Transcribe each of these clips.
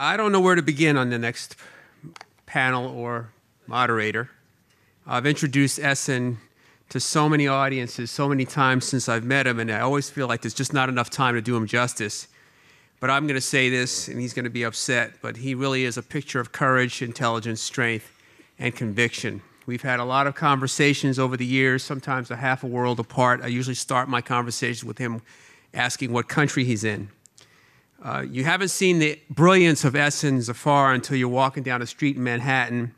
I don't know where to begin on the next panel or moderator. I've introduced Ehsan to so many audiences so many times since I've met him, and I always feel like there's just not enough time to do him justice. But I'm going to say this, and he's going to be upset, but he really is a picture of courage, intelligence, strength, and conviction. We've had a lot of conversations over the years, sometimes a half a world apart. I usually start my conversations with him asking what country he's in. You haven't seen the brilliance of Ehsan Zaffar until you're walking down the street in Manhattan,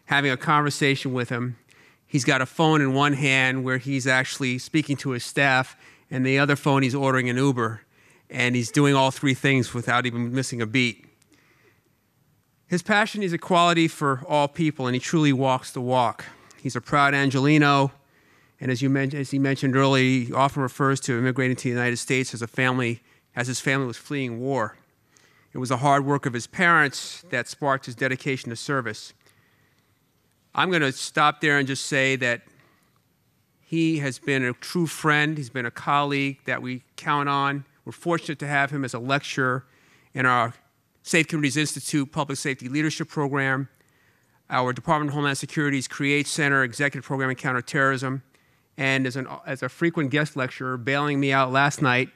having a conversation with him. He's got a phone in one hand where he's actually speaking to his staff, and the other phone he's ordering an Uber, and he's doing all three things without even missing a beat. His passion is equality for all people, and he truly walks the walk. He's a proud Angelino, and as he mentioned earlier, he often refers to immigrating to the United States as his family was fleeing war. It was the hard work of his parents that sparked his dedication to service. I'm going to stop there and just say that he has been a true friend. He's been a colleague that we count on. We're fortunate to have him as a lecturer in our Safe Communities Institute Public Safety Leadership Program, our Department of Homeland Security's CREATE Center Executive Program in Counterterrorism, and as a frequent guest lecturer, bailing me out last night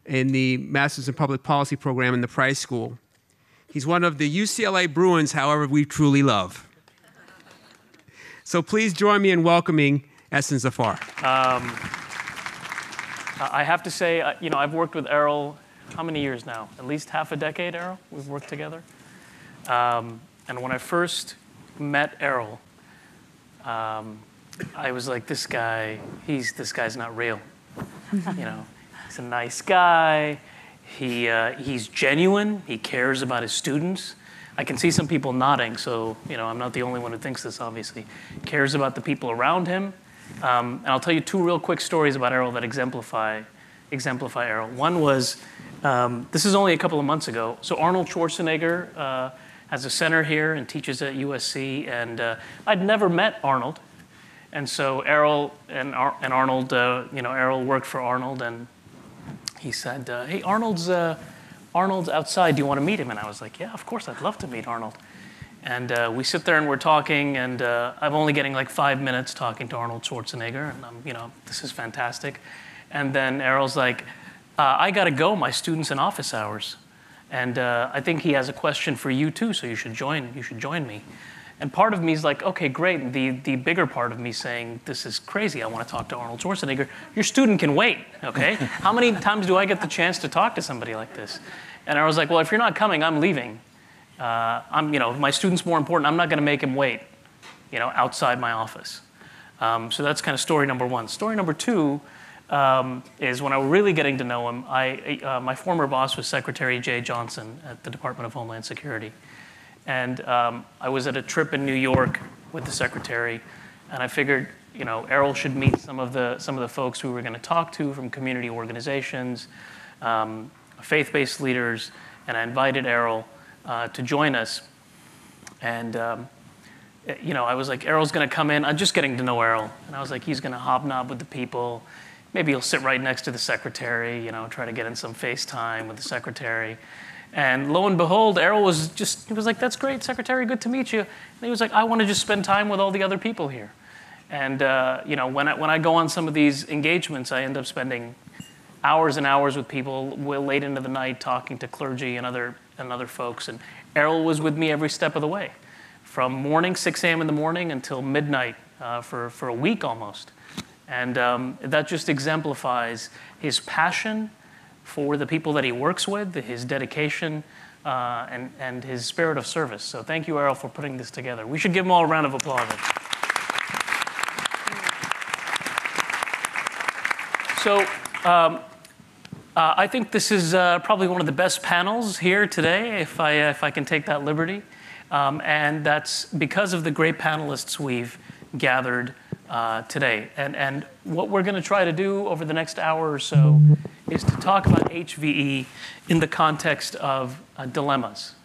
in the Masters in Public Policy program in the Price School. He's one of the UCLA Bruins, however, we truly love. So please join me in welcoming Ehsan Zaffar. I have to say, I've worked with Errol, how many years now? At least half a decade, Errol, we've worked together. And when I first met Errol, I was like, this guy's not real. He's a nice guy. He's genuine. He cares about his students. I can see some people nodding, so I'm not the only one who thinks this, obviously. Cares about the people around him. And I'll tell you two real quick stories about Errol that exemplify Errol. One was, this is only a couple of months ago. So Arnold Schwarzenegger has a center here and teaches at USC, and I'd never met Arnold. And so Errol and Arnold, Errol worked for Arnold, and he said, hey, Arnold's outside, do you want to meet him? And I was like, yeah, of course, I'd love to meet Arnold. And we sit there and we're talking, and I'm only getting like 5 minutes talking to Arnold Schwarzenegger, and this is fantastic. And then Errol's like, I gotta go, my student's in office hours. And I think he has a question for you too, so you should join me. And part of me is like, okay, great. The bigger part of me saying, this is crazy, I want to talk to Arnold Schwarzenegger. Your student can wait, okay? How many times do I get the chance to talk to somebody like this? And I was like, well, if you're not coming, I'm leaving. My student's more important. I'm not going to make him wait, outside my office. So that's kind of story number one. Story number two is when I was really getting to know him, my former boss was Secretary Jay Johnson at the Department of Homeland Security. And I was at a trip in New York with the secretary, and I figured, Errol should meet some of the folks we were going to talk to from community organizations, faith-based leaders, and I invited Errol to join us. And I was like, Errol's going to come in. I'm just getting to know Errol, and I was like, he's going to hobnob with the people. Maybe he'll sit right next to the secretary, try to get in some FaceTime with the secretary. And lo and behold, Errol he was like, that's great, Secretary, good to meet you. And he was like, I want to just spend time with all the other people here. And when I go on some of these engagements, I end up spending hours and hours with people late into the night talking to clergy and other folks. And Errol was with me every step of the way, from morning, 6 a.m. in the morning until midnight for a week almost. And that just exemplifies his passion for the people that he works with, his dedication, and his spirit of service. So thank you, Errol, for putting this together. We should give him all a round of applause. So I think this is probably one of the best panels here today, if I can take that liberty. And that's because of the great panelists we've gathered today. And what we're going to try to do over the next hour or so is to talk about HVE in the context of dilemmas,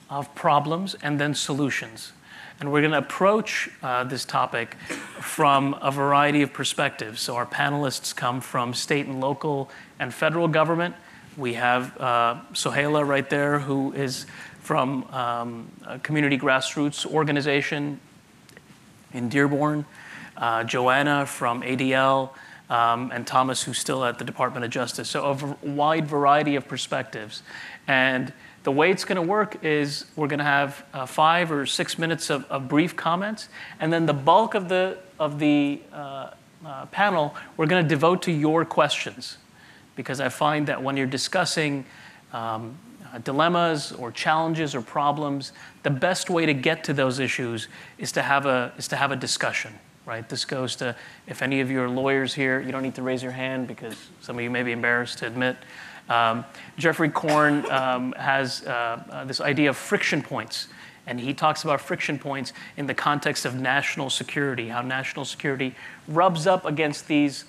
of problems, and then solutions. And we're going to approach this topic from a variety of perspectives. So our panelists come from state and local and federal government. We have Suehaila right there, who is from a community grassroots organization in Dearborn, Joanna from ADL, and Thomas, who's still at the Department of Justice. So a wide variety of perspectives. And the way it's going to work is we're going to have 5 or 6 minutes of brief comments, and then the bulk of the panel we're going to devote to your questions, because I find that when you're discussing dilemmas or challenges or problems, the best way to get to those issues is to have a discussion. Right? This goes to, if any of you are lawyers here, you don't need to raise your hand because some of you may be embarrassed to admit. Jeffrey Korn has this idea of friction points, and he talks about friction points in the context of national security, how national security rubs up against these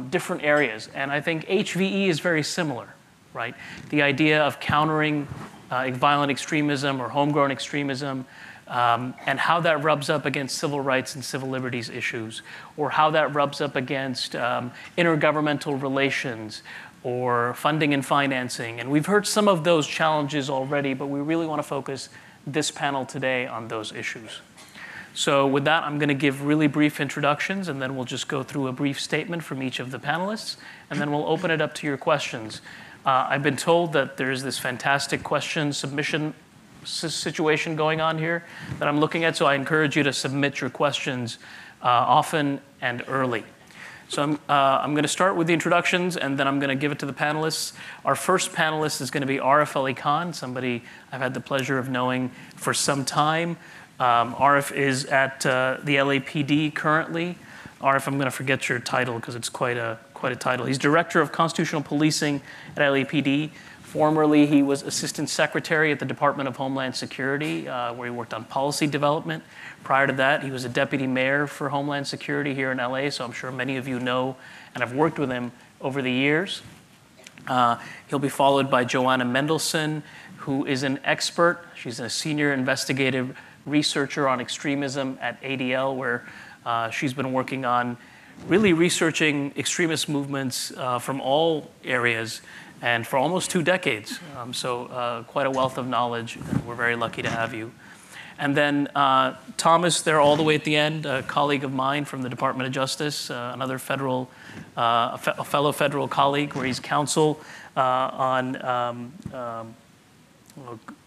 different areas. And I think HVE is very similar, right? The idea of countering violent extremism or homegrown extremism, and how that rubs up against civil rights and civil liberties issues, or how that rubs up against intergovernmental relations or funding and financing. And we've heard some of those challenges already, but we really want to focus this panel today on those issues. So with that, I'm going to give really brief introductions, and then we'll just go through a brief statement from each of the panelists, and then we'll open it up to your questions. I've been told that there's this fantastic question submission situation going on here that I'm looking at, so I encourage you to submit your questions often and early. So I'm going to start with the introductions, and then I'm going to give it to the panelists. Our first panelist is going to be Arif Alikhan, somebody I've had the pleasure of knowing for some time. Arif is at the LAPD currently. Arif, I'm going to forget your title because it's quite a title. He's Director of Constitutional Policing at LAPD. Formerly, he was Assistant Secretary at the Department of Homeland Security, where he worked on policy development. Prior to that, he was a Deputy Mayor for Homeland Security here in LA, so I'm sure many of you know and have worked with him over the years. He'll be followed by Joanna Mendelsohn, who is an expert. She's a senior investigative researcher on extremism at ADL, where she's been working on really researching extremist movements from all areas, and for almost 2 decades. So quite a wealth of knowledge, and we're very lucky to have you. And then Thomas, there all the way at the end, a colleague of mine from the Department of Justice, another federal, a fellow federal colleague, where he's counsel on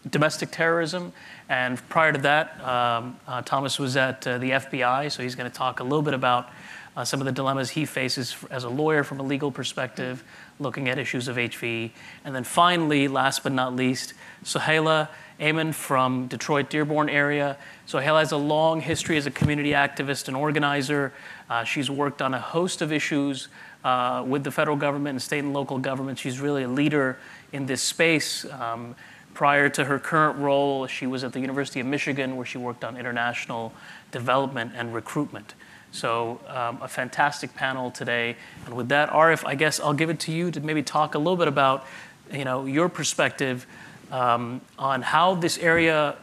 domestic terrorism. And prior to that, Thomas was at the FBI, so he's going to talk a little bit about some of the dilemmas he faces as a lawyer from a legal perspective, looking at issues of HVE. And then finally, last but not least, Suehaila from Detroit, Dearborn area. Suehaila has a long history as a community activist and organizer. She's worked on a host of issues with the federal government and state and local government. She's really a leader in this space. Prior to her current role, she was at the University of Michigan, where she worked on international development and recruitment. So a fantastic panel today. And with that, Arif, I guess I'll give it to you to maybe talk a little bit about, your perspective on how this area,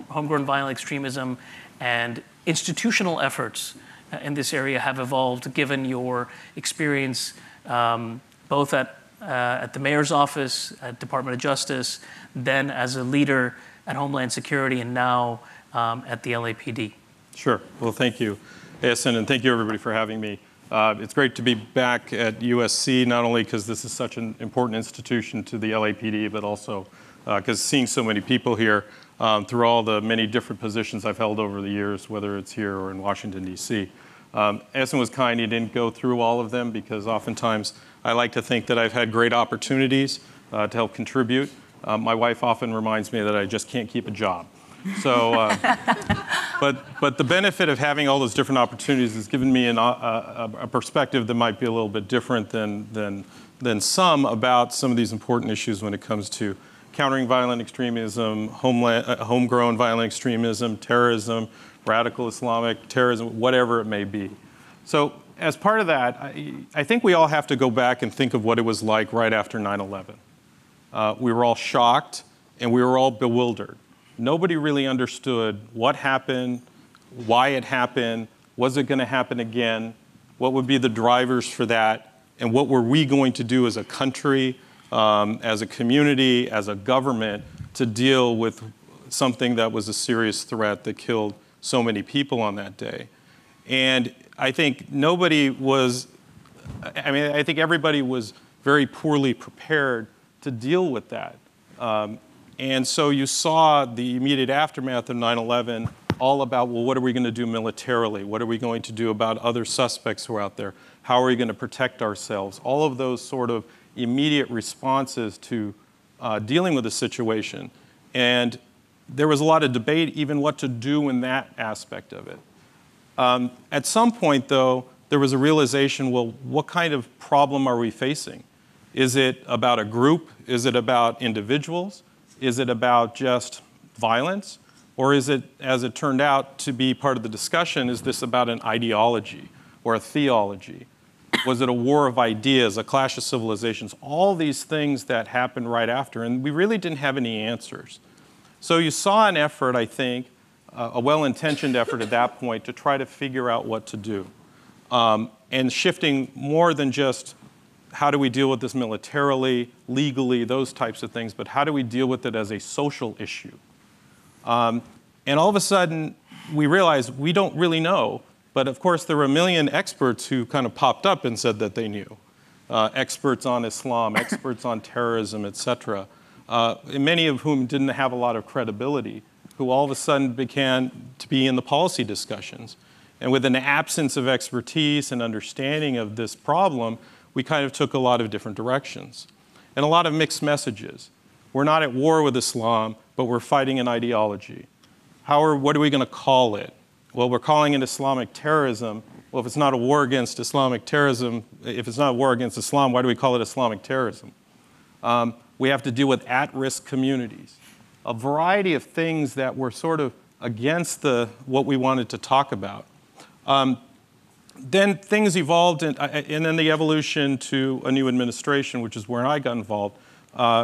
homegrown violent extremism, and institutional efforts in this area have evolved, given your experience both at the mayor's office, at Department of Justice, then as a leader at Homeland Security, and now at the LAPD. Sure. Well, thank you, Ehsan, and thank you, everybody, for having me. It's great to be back at USC, not only because this is such an important institution to the LAPD, but also because seeing so many people here through all the many different positions I've held over the years, whether it's here or in Washington, D.C. Ehsan was kind. He didn't go through all of them because oftentimes I like to think that I've had great opportunities to help contribute. My wife often reminds me that I just can't keep a job. So, but the benefit of having all those different opportunities has given me a perspective that might be a little bit different than some about some of these important issues when it comes to countering violent extremism, homegrown violent extremism, terrorism, radical Islamic terrorism, whatever it may be. So as part of that, I think we all have to go back and think of what it was like right after 9/11. We were all shocked and we were all bewildered. Nobody really understood what happened, why it happened, was it going to happen again, what would be the drivers for that, and what were we going to do as a country, as a community, as a government to deal with something that was a serious threat that killed so many people on that day. And I think nobody was, I mean, I think everybody was very poorly prepared to deal with that. And so you saw the immediate aftermath of 9/11 all about, well, what are we going to do militarily? What are we going to do about other suspects who are out there? How are we going to protect ourselves? All of those sort of immediate responses to dealing with the situation. And there was a lot of debate even what to do in that aspect of it. At some point, though, there was a realization, well, what kind of problem are we facing? Is it about a group? Is it about individuals? Is it about just violence? Or is it, as it turned out to be part of the discussion, is this about an ideology or a theology? Was it a war of ideas, a clash of civilizations? All these things that happened right after, and we really didn't have any answers. So you saw an effort, I think, a well-intentioned effort at that point to try to figure out what to do. And shifting more than just how do we deal with this militarily, legally, those types of things, but how do we deal with it as a social issue? And all of a sudden, we realized we don't really know, but of course there were a million experts who kind of popped up and said that they knew. Experts on Islam, experts on terrorism, et cetera, many of whom didn't have a lot of credibility, who all of a sudden began to be in the policy discussions. And with an absence of expertise and understanding of this problem, we kind of took a lot of different directions and a lot of mixed messages. We're not at war with Islam, but we're fighting an ideology. What are we going to call it? Well, we're calling it Islamic terrorism. Well, if it's not a war against Islamic terrorism, if it's not a war against Islam, why do we call it Islamic terrorism? We have to deal with at-risk communities. A variety of things that were sort of against what we wanted to talk about. Then things evolved, and then the evolution to a new administration, which is where I got involved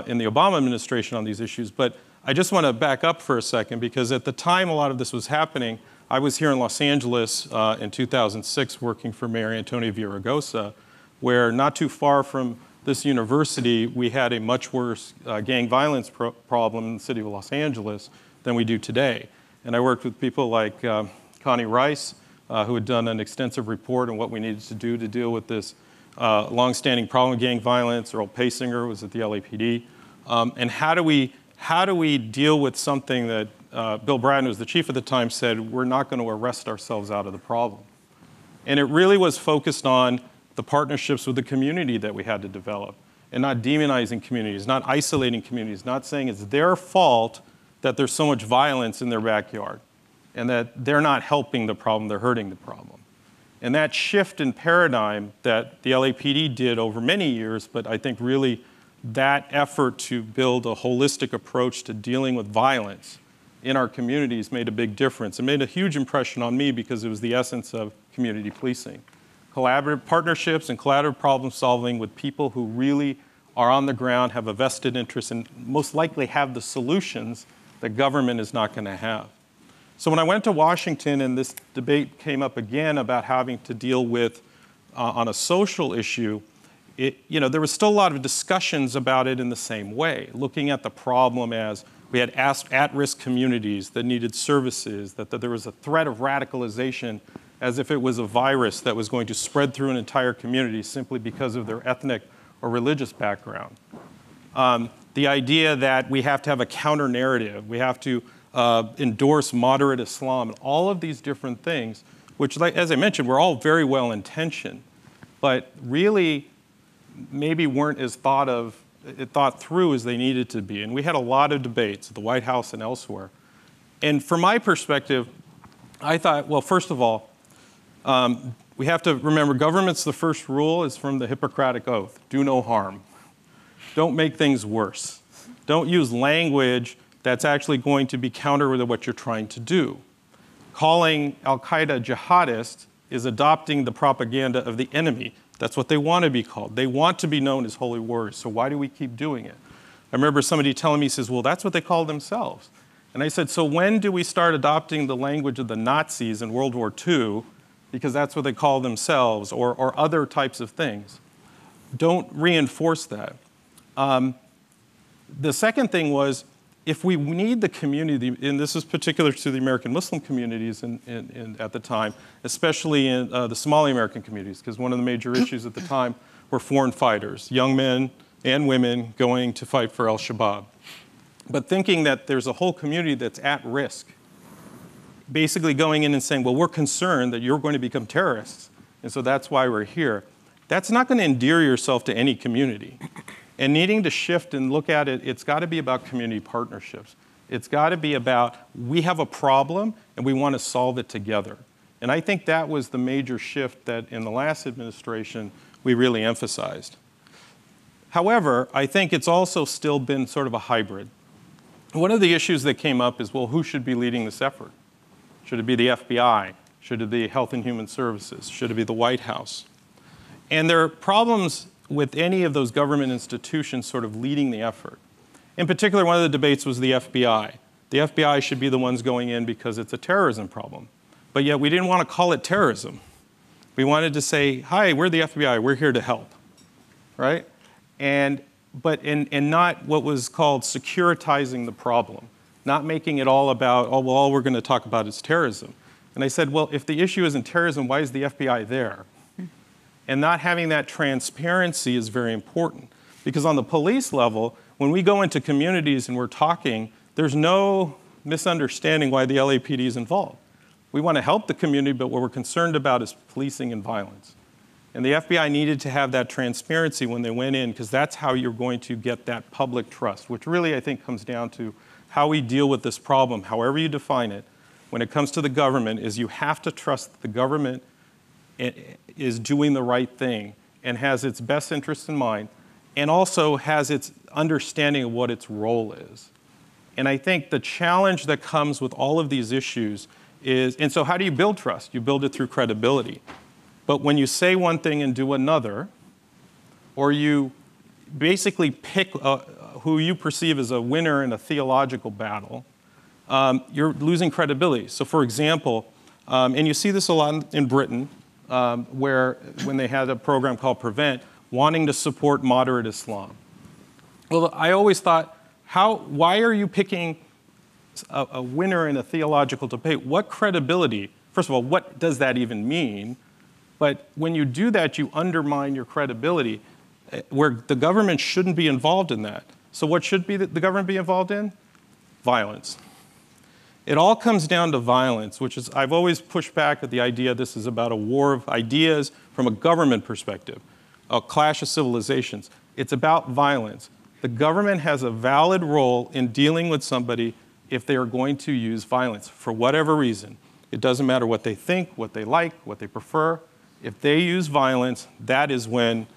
in the Obama administration on these issues. But I just want to back up for a second, because at the time a lot of this was happening, I was here in Los Angeles in 2006 working for Mayor Antonio Villaraigosa, where not too far from this university, we had a much worse gang violence problem in the city of Los Angeles than we do today. And I worked with people like Connie Rice, who had done an extensive report on what we needed to do to deal with this longstanding problem of gang violence. Earl Pasinger was at the LAPD. And how do we deal with something that Bill Bratton, who was the chief at the time, said, we're not going to arrest ourselves out of the problem. And it really was focused on the partnerships with the community that we had to develop, and not demonizing communities, not isolating communities, not saying it's their fault that there's so much violence in their backyard, and that they're not helping the problem, they're hurting the problem. And that shift in paradigm that the LAPD did over many years, but I think really that effort to build a holistic approach to dealing with violence in our communities made a big difference. It made a huge impression on me because it was the essence of community policing. Collaborative partnerships and collaborative problem solving with people who really are on the ground, have a vested interest, and most likely have the solutions that government is not going to have. So when I went to Washington and this debate came up again about having to deal with, on a social issue, there was still a lot of discussions about it in the same way, looking at the problem as we had at-risk communities that needed services, that there was a threat of radicalization as if it was a virus that was going to spread through an entire community simply because of their ethnic or religious background. The idea that we have to have a counter-narrative, we have to endorse moderate Islam, and all of these different things, which, as I mentioned, were all very well intentioned, but really maybe weren't as thought through as they needed to be. And we had a lot of debates at the White House and elsewhere. And from my perspective, I thought, well, first of all, we have to remember government's the first rule is from the Hippocratic Oath: do no harm. Don't make things worse. Don't use language that's actually going to be counter to what you're trying to do. Calling al-Qaeda jihadist is adopting the propaganda of the enemy. That's what they want to be called. They want to be known as holy warriors, so why do we keep doing it? I remember somebody telling me, he says, well, that's what they call themselves. And I said, so when do we start adopting the language of the Nazis in World War II, because that's what they call themselves, or other types of things? Don't reinforce that. The second thing was, if we need the community, and this is particular to the American Muslim communities at the time, especially in the Somali American communities, because one of the major issues at the time were foreign fighters, young men and women going to fight for al-Shabaab. But thinking that there's a whole community that's at risk, basically going in and saying, well, we're concerned that you're going to become terrorists, and so that's why we're here. That's not going to endear yourself to any community. And needing to shift and look at it, it's got to be about community partnerships. It's got to be about, we have a problem and we want to solve it together. And I think that was the major shift that in the last administration we really emphasized. However, I think it's also still been sort of a hybrid. One of the issues that came up is, well, who should be leading this effort? Should it be the FBI? Should it be Health and Human Services? Should it be the White House? And there are problems with any of those government institutions sort of leading the effort. In particular, one of the debates was the FBI. The FBI should be the ones going in because it's a terrorism problem. But yet we didn't want to call it terrorism. We wanted to say, hi, we're the FBI, we're here to help, right? But not what was called securitizing the problem, not making it all about, oh, well, all we're going to talk about is terrorism. And I said, well, if the issue isn't terrorism, why is the FBI there? And not having that transparency is very important. Because on the police level, when we go into communities and we're talking, there's no misunderstanding why the LAPD is involved. We want to help the community, but what we're concerned about is policing and violence. And the FBI needed to have that transparency when they went in, because that's how you're going to get that public trust, which really, I think, comes down to how we deal with this problem, however you define it, when it comes to the government, is you have to trust that the government is doing the right thing and has its best interests in mind, and also has its understanding of what its role is. And I think the challenge that comes with all of these issues is, and so how do you build trust? You build it through credibility. But when you say one thing and do another, or you basically pick who you perceive as a winner in a theological battle, you're losing credibility. So for example, and you see this a lot in Britain, where when they had a program called Prevent, wanting to support moderate Islam. Well, I always thought, why are you picking a winner in a theological debate? What credibility? First of all, what does that even mean? But when you do that, you undermine your credibility, where the government shouldn't be involved in that. So what should be the government be involved in? Violence. It all comes down to violence, which is, I've always pushed back at the idea this is about a war of ideas from a government perspective, a clash of civilizations. It's about violence. The government has a valid role in dealing with somebody if they are going to use violence for whatever reason. It doesn't matter what they think, what they like, what they prefer. If they use violence, that is when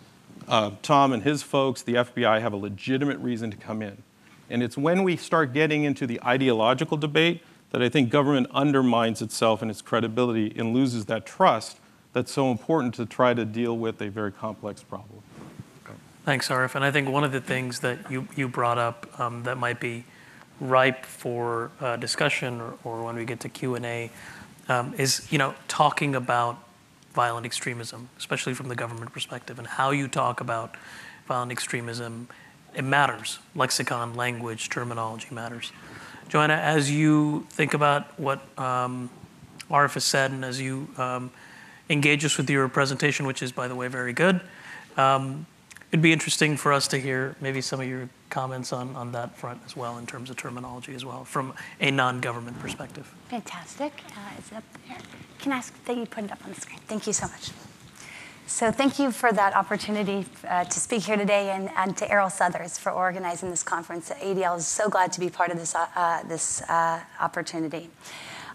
Tom and his folks, the FBI, have a legitimate reason to come in. And it's when we start getting into the ideological debate that I think government undermines itself and its credibility and loses that trust that's so important to try to deal with a very complex problem. Thanks, Arif. And I think one of the things that you brought up that might be ripe for discussion or when we get to Q&A is talking about violent extremism, especially from the government perspective, and how you talk about violent extremism. It matters. Lexicon, language, terminology matters. Joanna, as you think about what Arif has said, and as you engage us with your presentation, which is, by the way, very good, it'd be interesting for us to hear maybe some of your comments on that front as well, in terms of terminology as well, from a non-government perspective. Fantastic. Is it up there? Can I ask that you put it up on the screen? Thank you so much. So thank you for that opportunity to speak here today, and to Errol Southers for organizing this conference. ADL is so glad to be part of this opportunity.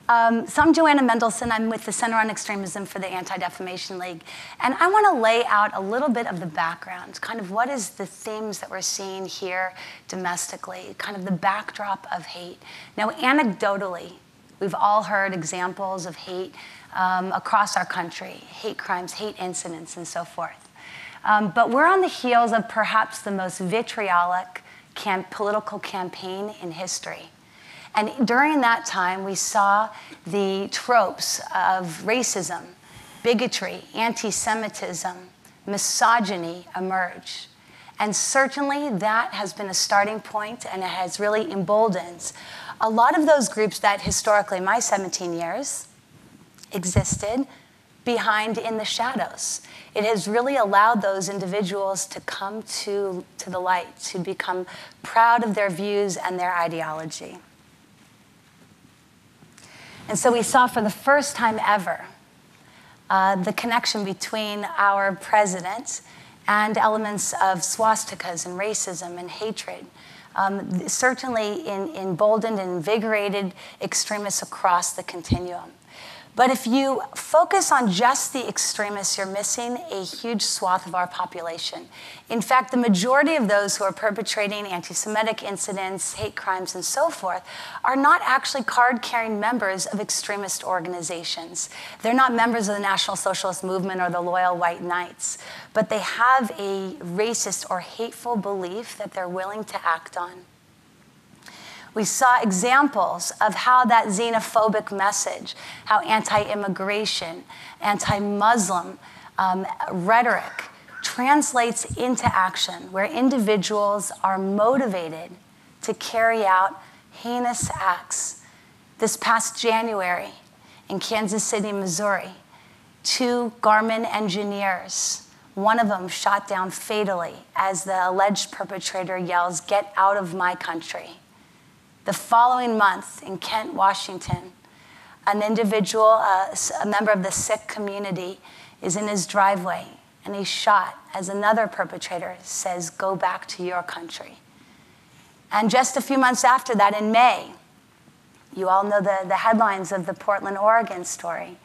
So I'm Joanna Mendelson. I'm with the Center on Extremism for the Anti-Defamation League. And I want to lay out a little bit of the background, kind of what is the themes that we're seeing here domestically, kind of the backdrop of hate. Now, anecdotally, we've all heard examples of hate across our country, hate crimes, hate incidents, and so forth. But we're on the heels of perhaps the most vitriolic political campaign in history. And during that time, we saw the tropes of racism, bigotry, anti-Semitism, misogyny emerge. And certainly that has been a starting point, and it has really emboldened a lot of those groups that historically, my 17 years, existed behind in the shadows. It has really allowed those individuals to come to the light, to become proud of their views and their ideology. And so we saw for the first time ever the connection between our president and elements of swastikas and racism and hatred. Certainly emboldened and invigorated extremists across the continuum. But if you focus on just the extremists, you're missing a huge swath of our population. In fact, the majority of those who are perpetrating anti-Semitic incidents, hate crimes, and so forth are not actually card-carrying members of extremist organizations. They're not members of the National Socialist Movement or the Loyal White Knights, but they have a racist or hateful belief that they're willing to act on. We saw examples of how that xenophobic message, how anti-immigration, anti-Muslim rhetoric translates into action, where individuals are motivated to carry out heinous acts. This past January in Kansas City, Missouri, 2 Garmin engineers, one of them shot down fatally as the alleged perpetrator yells, "Get out of my country." The following month in Kent, Washington, an individual, a member of the Sikh community, is in his driveway and he's shot as another perpetrator says, "Go back to your country." And just a few months after that, in May, you all know the headlines of the Portland, Oregon story,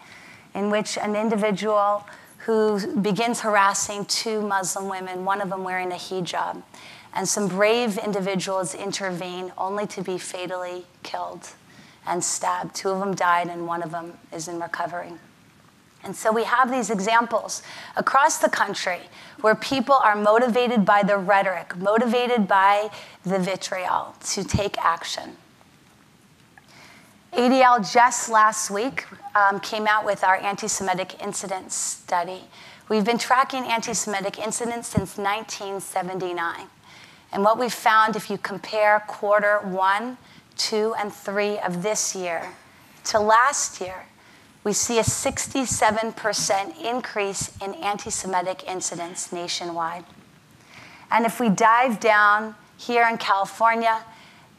in which an individual who begins harassing 2 Muslim women, one of them wearing a hijab. And some brave individuals intervene only to be fatally killed and stabbed. 2 of them died and 1 of them is in recovery. And so we have these examples across the country where people are motivated by the rhetoric, motivated by the vitriol to take action. ADL just last week came out with our anti-Semitic incidents study. We've been tracking anti-Semitic incidents since 1979. And what we found, if you compare quarter 1, 2, and 3 of this year to last year, we see a 67% increase in anti-Semitic incidents nationwide. And if we dive down here in California,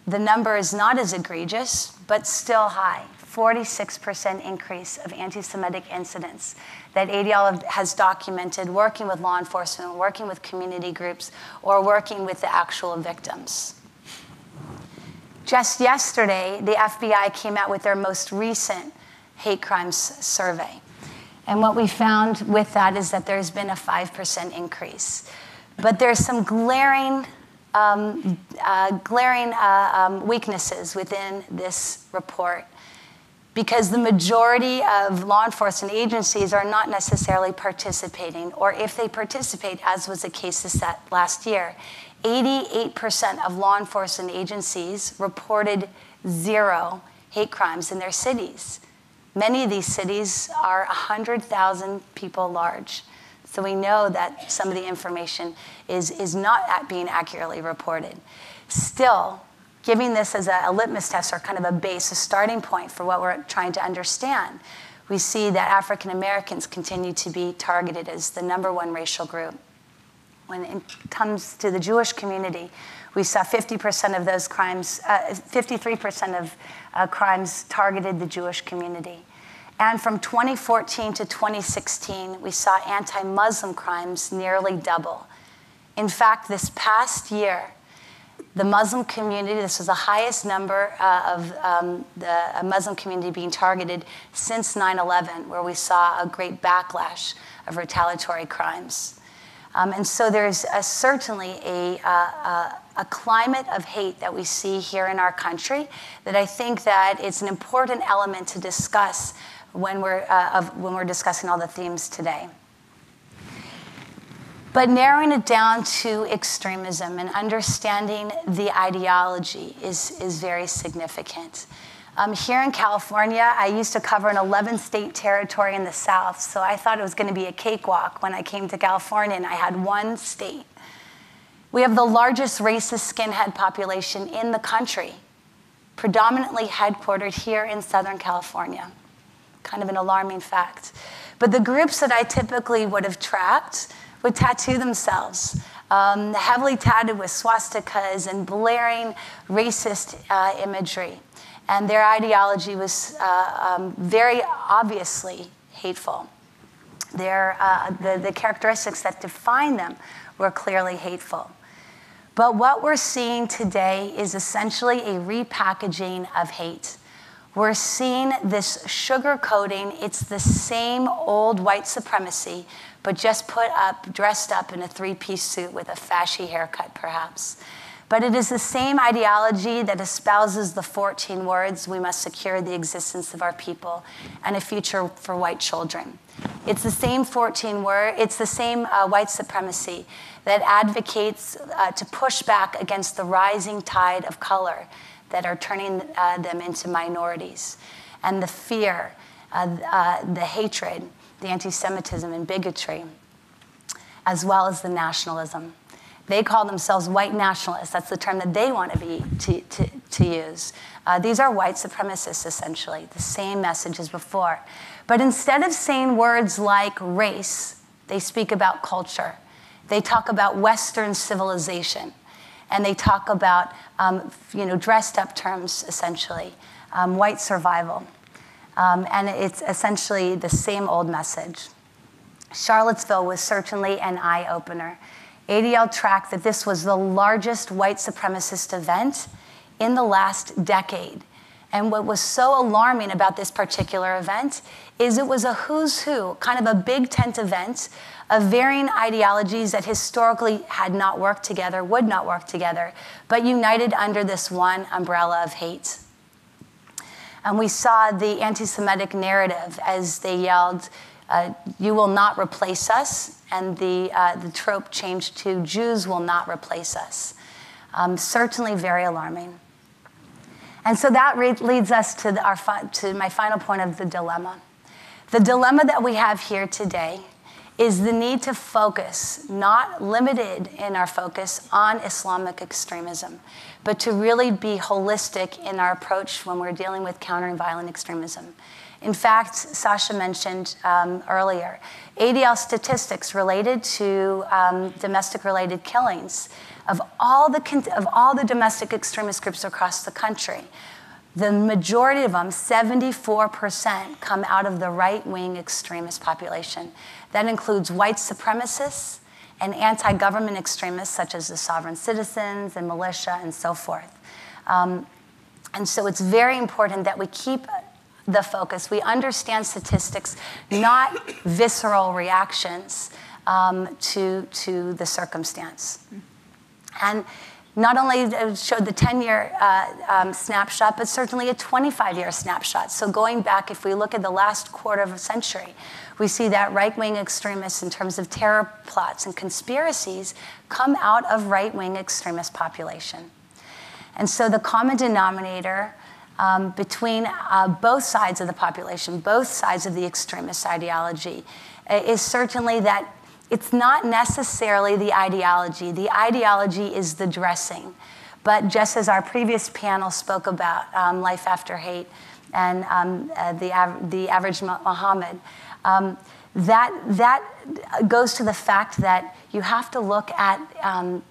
the number is not as egregious, but still high. 46% increase of anti-Semitic incidents that ADL has documented working with law enforcement, working with community groups, or working with the actual victims. Just yesterday, the FBI came out with their most recent hate crimes survey. And what we found with that is that there's been a 5% increase. But there's some glaring weaknesses within this report, because the majority of law enforcement agencies are not necessarily participating, or if they participate, as was the case last year, 88% of law enforcement agencies reported 0 hate crimes in their cities. Many of these cities are 100,000 people large. So we know that some of the information is not being accurately reported. Still, giving this as a litmus test or kind of a base, a starting point for what we're trying to understand, we see that African Americans continue to be targeted as the #1 racial group. When it comes to the Jewish community, we saw 50% of those crimes, 53% of crimes targeted the Jewish community. And from 2014 to 2016, we saw anti-Muslim crimes nearly double. In fact, this past year, the Muslim community, this was the highest number of the Muslim community being targeted since 9/11, where we saw a great backlash of retaliatory crimes. And so there's certainly a climate of hate that we see here in our country that I think that it's an important element to discuss when we're discussing all the themes today. But narrowing it down to extremism and understanding the ideology is very significant. Here in California, I used to cover an 11-state territory in the South, so I thought it was going to be a cakewalk when I came to California and I had one state. We have the largest racist skinhead population in the country, predominantly headquartered here in Southern California. Kind of an alarming fact. But the groups that I typically would have tracked would tattoo themselves, heavily tatted with swastikas and blaring racist imagery. And their ideology was very obviously hateful. The characteristics that define them were clearly hateful. But what we're seeing today is essentially a repackaging of hate. We're seeing this sugarcoating. It's the same old white supremacy, but just dressed up in a three-piece suit with a fashy haircut, perhaps. But it is the same ideology that espouses the 14 words: we must secure the existence of our people and a future for white children. It's the same 14 word. It's the same white supremacy that advocates to push back against the rising tide of color that are turning them into minorities, and the fear, the hatred, the anti-Semitism and bigotry, as well as the nationalism. They call themselves white nationalists. That's the term that they want to use. These are white supremacists, essentially, the same message as before. But instead of saying words like race, they speak about culture. They talk about Western civilization. And they talk about, dressed up terms, essentially, white survival. And it's essentially the same old message. Charlottesville was certainly an eye-opener. ADL tracked that this was the largest white supremacist event in the last decade. And what was so alarming about this particular event is it was a who's who, kind of a big tent event of varying ideologies that historically had not worked together, would not work together, but united under this one umbrella of hate. And we saw the anti-Semitic narrative as they yelled, "You will not replace us," and the trope changed to "Jews will not replace us." Certainly very alarming. And so that leads us to my final point of the dilemma. The dilemma that we have here today is the need to focus, not limited in our focus on Islamic extremism, but to really be holistic in our approach when we're dealing with countering violent extremism. In fact, Sasha mentioned earlier, ADL statistics related to domestic-related killings of all the domestic extremist groups across the country. The majority of them, 74%, come out of the right-wing extremist population. That includes white supremacists and anti-government extremists, such as the sovereign citizens and militia and so forth. And so it's very important that we keep the focus. We understand statistics, not visceral reactions to the circumstance. And not only showed the 10-year snapshot, but certainly a 25-year snapshot. So going back, if we look at the last quarter of a century, we see that right-wing extremists, in terms of terror plots and conspiracies, come out of right-wing extremist population. And so the common denominator between both sides of the population, both sides of the extremist ideology, is certainly that it's not necessarily the ideology. The ideology is the dressing. But just as our previous panel spoke about life after hate and the average Muhammad, that goes to the fact that you have to look at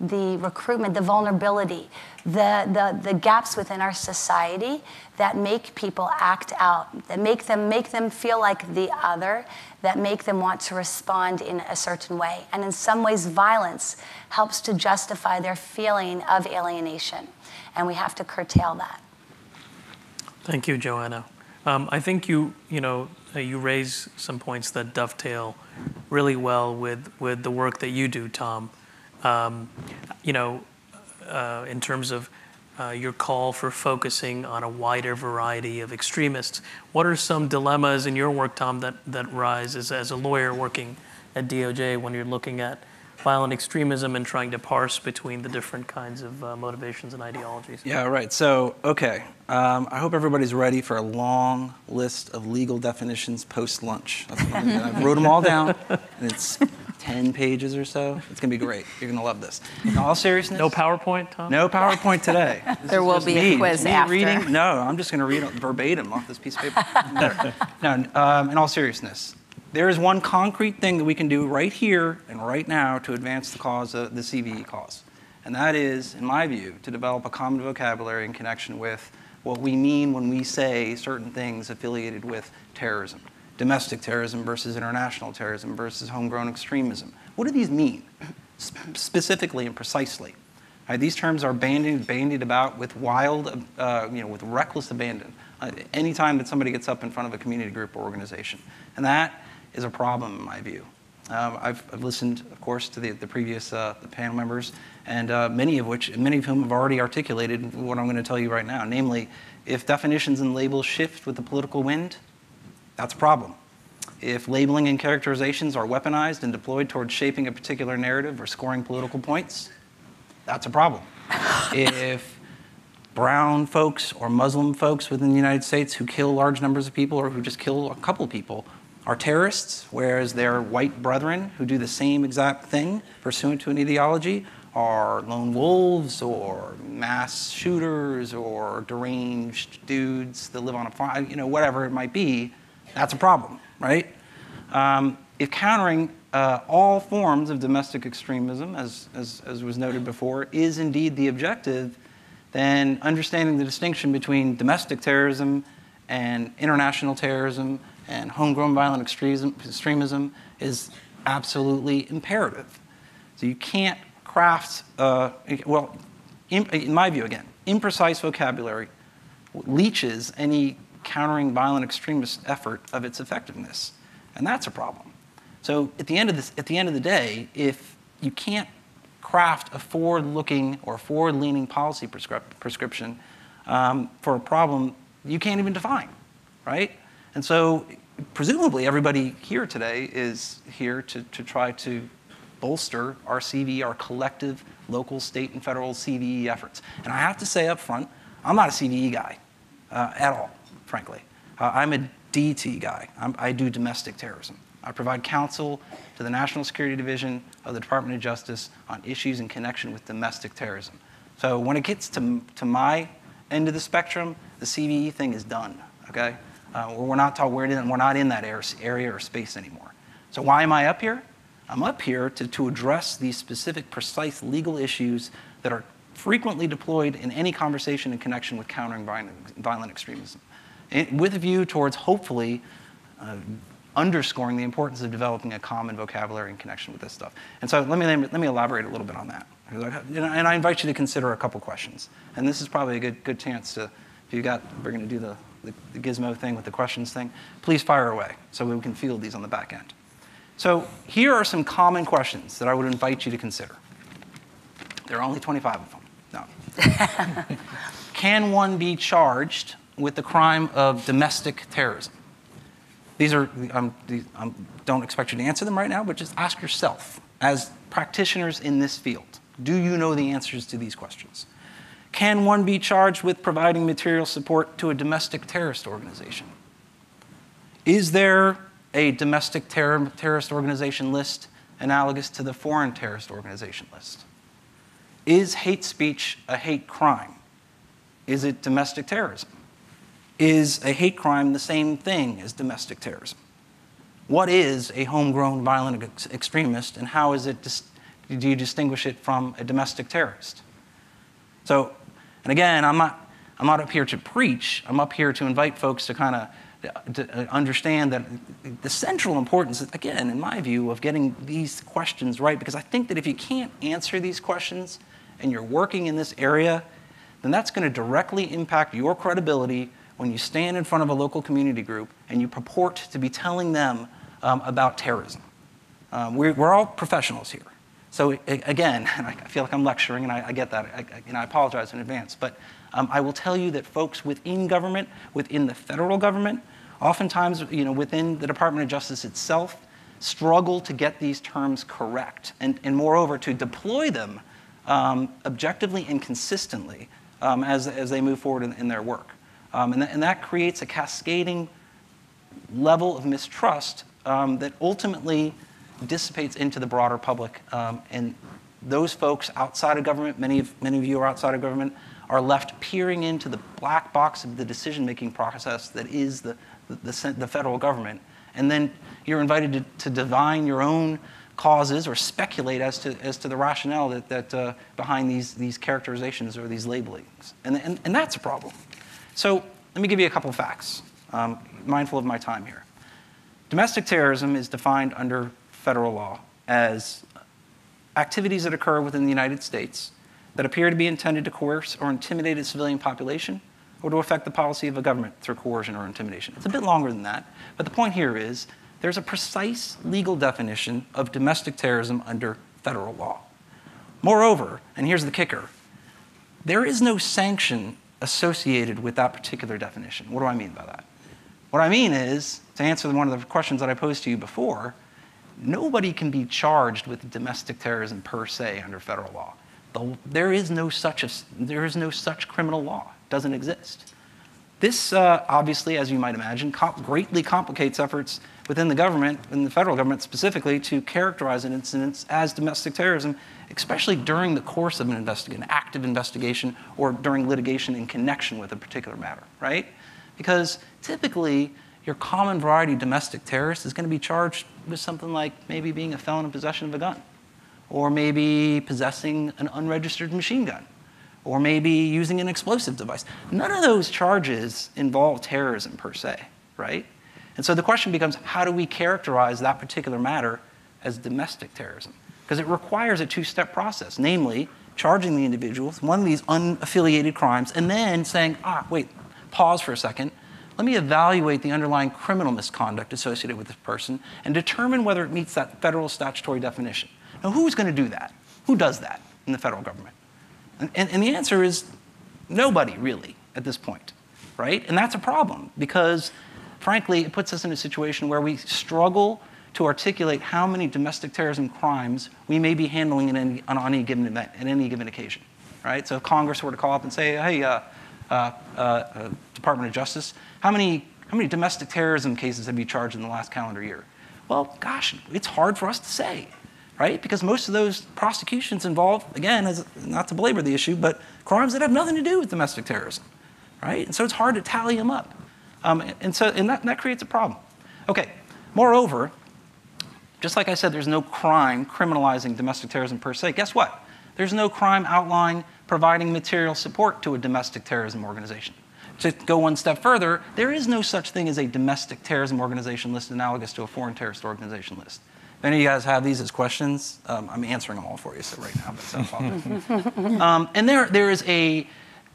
the recruitment, the vulnerability, the gaps within our society that make people act out, that make them feel like the other, that make them want to respond in a certain way. And in some ways, violence helps to justify their feeling of alienation. And we have to curtail that. Thank you, Joanna. I think you raise some points that dovetail really well with the work that you do, Tom. In terms of your call for focusing on a wider variety of extremists, what are some dilemmas in your work, Tom, that rise as a lawyer working at DOJ when you're looking at violent extremism and trying to parse between the different kinds of motivations and ideologies? Yeah, right. So, okay. I hope everybody's ready for a long list of legal definitions post-lunch. I wrote them all down, and it's 10 pages or so. It's going to be great. You're going to love this. In all seriousness. No PowerPoint, Tom? No PowerPoint today. There will be a quiz after. Reading. No, I'm just going to read it verbatim off this piece of paper. No, in all seriousness, there is one concrete thing that we can do right here and right now to advance the cause of the CVE cause. And that is, in my view, to develop a common vocabulary in connection with what we mean when we say certain things affiliated with terrorism. Domestic terrorism versus international terrorism versus homegrown extremism. What do these mean, specifically and precisely? These terms are bandied about with wild, with reckless abandon anytime that somebody gets up in front of a community group or organization. And that is a problem in my view. I've listened, of course, to the previous the panel members, and many of whom have already articulated what I'm going to tell you right now. Namely, if definitions and labels shift with the political wind, that's a problem. If labeling and characterizations are weaponized and deployed towards shaping a particular narrative or scoring political points, that's a problem. If brown folks or Muslim folks within the United States who kill large numbers of people or who just kill a couple of people are terrorists, whereas their white brethren who do the same exact thing pursuant to an ideology are lone wolves or mass shooters or deranged dudes that live on a farm, whatever it might be, that's a problem, right? If countering all forms of domestic extremism, as was noted before, is indeed the objective, then understanding the distinction between domestic terrorism and international terrorism and homegrown violent extremism is absolutely imperative. So you can't craft, in my view again, imprecise vocabulary leaches any countering violent extremist effort of its effectiveness, and that's a problem. So at the end of the day, if you can't craft a forward-looking or forward-leaning policy prescription for a problem you can't even define, right? And so presumably everybody here today is here to try to bolster our CVE, our collective local, state, and federal CVE efforts. And I have to say up front, I'm not a CVE guy at all, frankly. I'm a DT guy. I do domestic terrorism. I provide counsel to the National Security Division of the Department of Justice on issues in connection with domestic terrorism. So when it gets to my end of the spectrum, the CVE thing is done, okay? We're not in that area or space anymore. So why am I up here? I'm up here to address these specific, precise legal issues that are frequently deployed in any conversation in connection with countering violent extremism, with a view towards hopefully underscoring the importance of developing a common vocabulary in connection with this stuff. And so let me elaborate a little bit on that. And I invite you to consider a couple questions. And this is probably a good chance to, we're going to do the gizmo thing with the questions thing, please fire away so we can field these on the back end. So here are some common questions that I would invite you to consider. There are only 25 of them. No. Can one be charged with the crime of domestic terrorism? These are, don't expect you to answer them right now, but just ask yourself, as practitioners in this field, do you know the answers to these questions? Can one be charged with providing material support to a domestic terrorist organization? Is there a domestic terrorist organization list analogous to the foreign terrorist organization list? Is hate speech a hate crime? Is it domestic terrorism? Is a hate crime the same thing as domestic terrorism? What is a homegrown violent extremist, and how is it do you distinguish it from a domestic terrorist? So, and again, I'm not up here to preach. I'm up here to invite folks to kind of to understand that the central importance, again, in my view, of getting these questions right, because I think that if you can't answer these questions and you're working in this area, then that's going to directly impact your credibility when you stand in front of a local community group and you purport to be telling them about terrorism. We're all professionals here. So again, and I feel like I'm lecturing, and I get that, and I apologize in advance, but I will tell you that folks within government, within the federal government, oftentimes within the Department of Justice itself, struggle to get these terms correct, and moreover, to deploy them objectively and consistently as they move forward in their work. And that creates a cascading level of mistrust that ultimately dissipates into the broader public, and those folks outside of government, many of you are outside of government, are left peering into the black box of the decision-making process that is the federal government. And then you're invited to divine your own causes or speculate as to the rationale that behind these characterizations or these labelings. And that's a problem. So let me give you a couple of facts, mindful of my time here. Domestic terrorism is defined under federal law as activities that occur within the United States that appear to be intended to coerce or intimidate a civilian population or to affect the policy of a government through coercion or intimidation. It's a bit longer than that, but the point here is there's a precise legal definition of domestic terrorism under federal law. Moreover, and here's the kicker, there is no sanction associated with that particular definition. What do I mean by that? What I mean is, to answer one of the questions that I posed to you before, nobody can be charged with domestic terrorism per se under federal law. There is no such criminal law. It doesn't exist. This, obviously, as you might imagine, greatly complicates efforts within the government, in the federal government specifically, to characterize an incident as domestic terrorism, especially during the course of an active investigation or during litigation in connection with a particular matter, right? Because typically, your common variety domestic terrorist is going to be charged with something like maybe being a felon in possession of a gun, or maybe possessing an unregistered machine gun, or maybe using an explosive device. None of those charges involve terrorism per se, right? And so the question becomes, how do we characterize that particular matter as domestic terrorism? Because it requires a two-step process, namely charging the individual with one of these unaffiliated crimes and then saying, wait, pause for a second. Let me evaluate the underlying criminal misconduct associated with this person and determine whether it meets that federal statutory definition. Now, who's going to do that? Who does that in the federal government? And the answer is nobody, really, at this point, right? And that's a problem because, frankly, it puts us in a situation where we struggle to articulate how many domestic terrorism crimes we may be handling on any given event, at any given occasion, right? So if Congress were to call up and say, hey, Department of Justice, how many domestic terrorism cases have you charged in the last calendar year? Well, gosh, it's hard for us to say, right? Because most of those prosecutions involve, again, not to belabor the issue, but crimes that have nothing to do with domestic terrorism, right? And so it's hard to tally them up. And that creates a problem. Okay, moreover, just like I said, there's no crime criminalizing domestic terrorism per se. Guess what? There's no crime outlining providing material support to a domestic terrorism organization. To go one step further, there is no such thing as a domestic terrorism organization list analogous to a foreign terrorist organization list. If any of you guys have these as questions, I'm answering them all for you right now, but so far. And there is a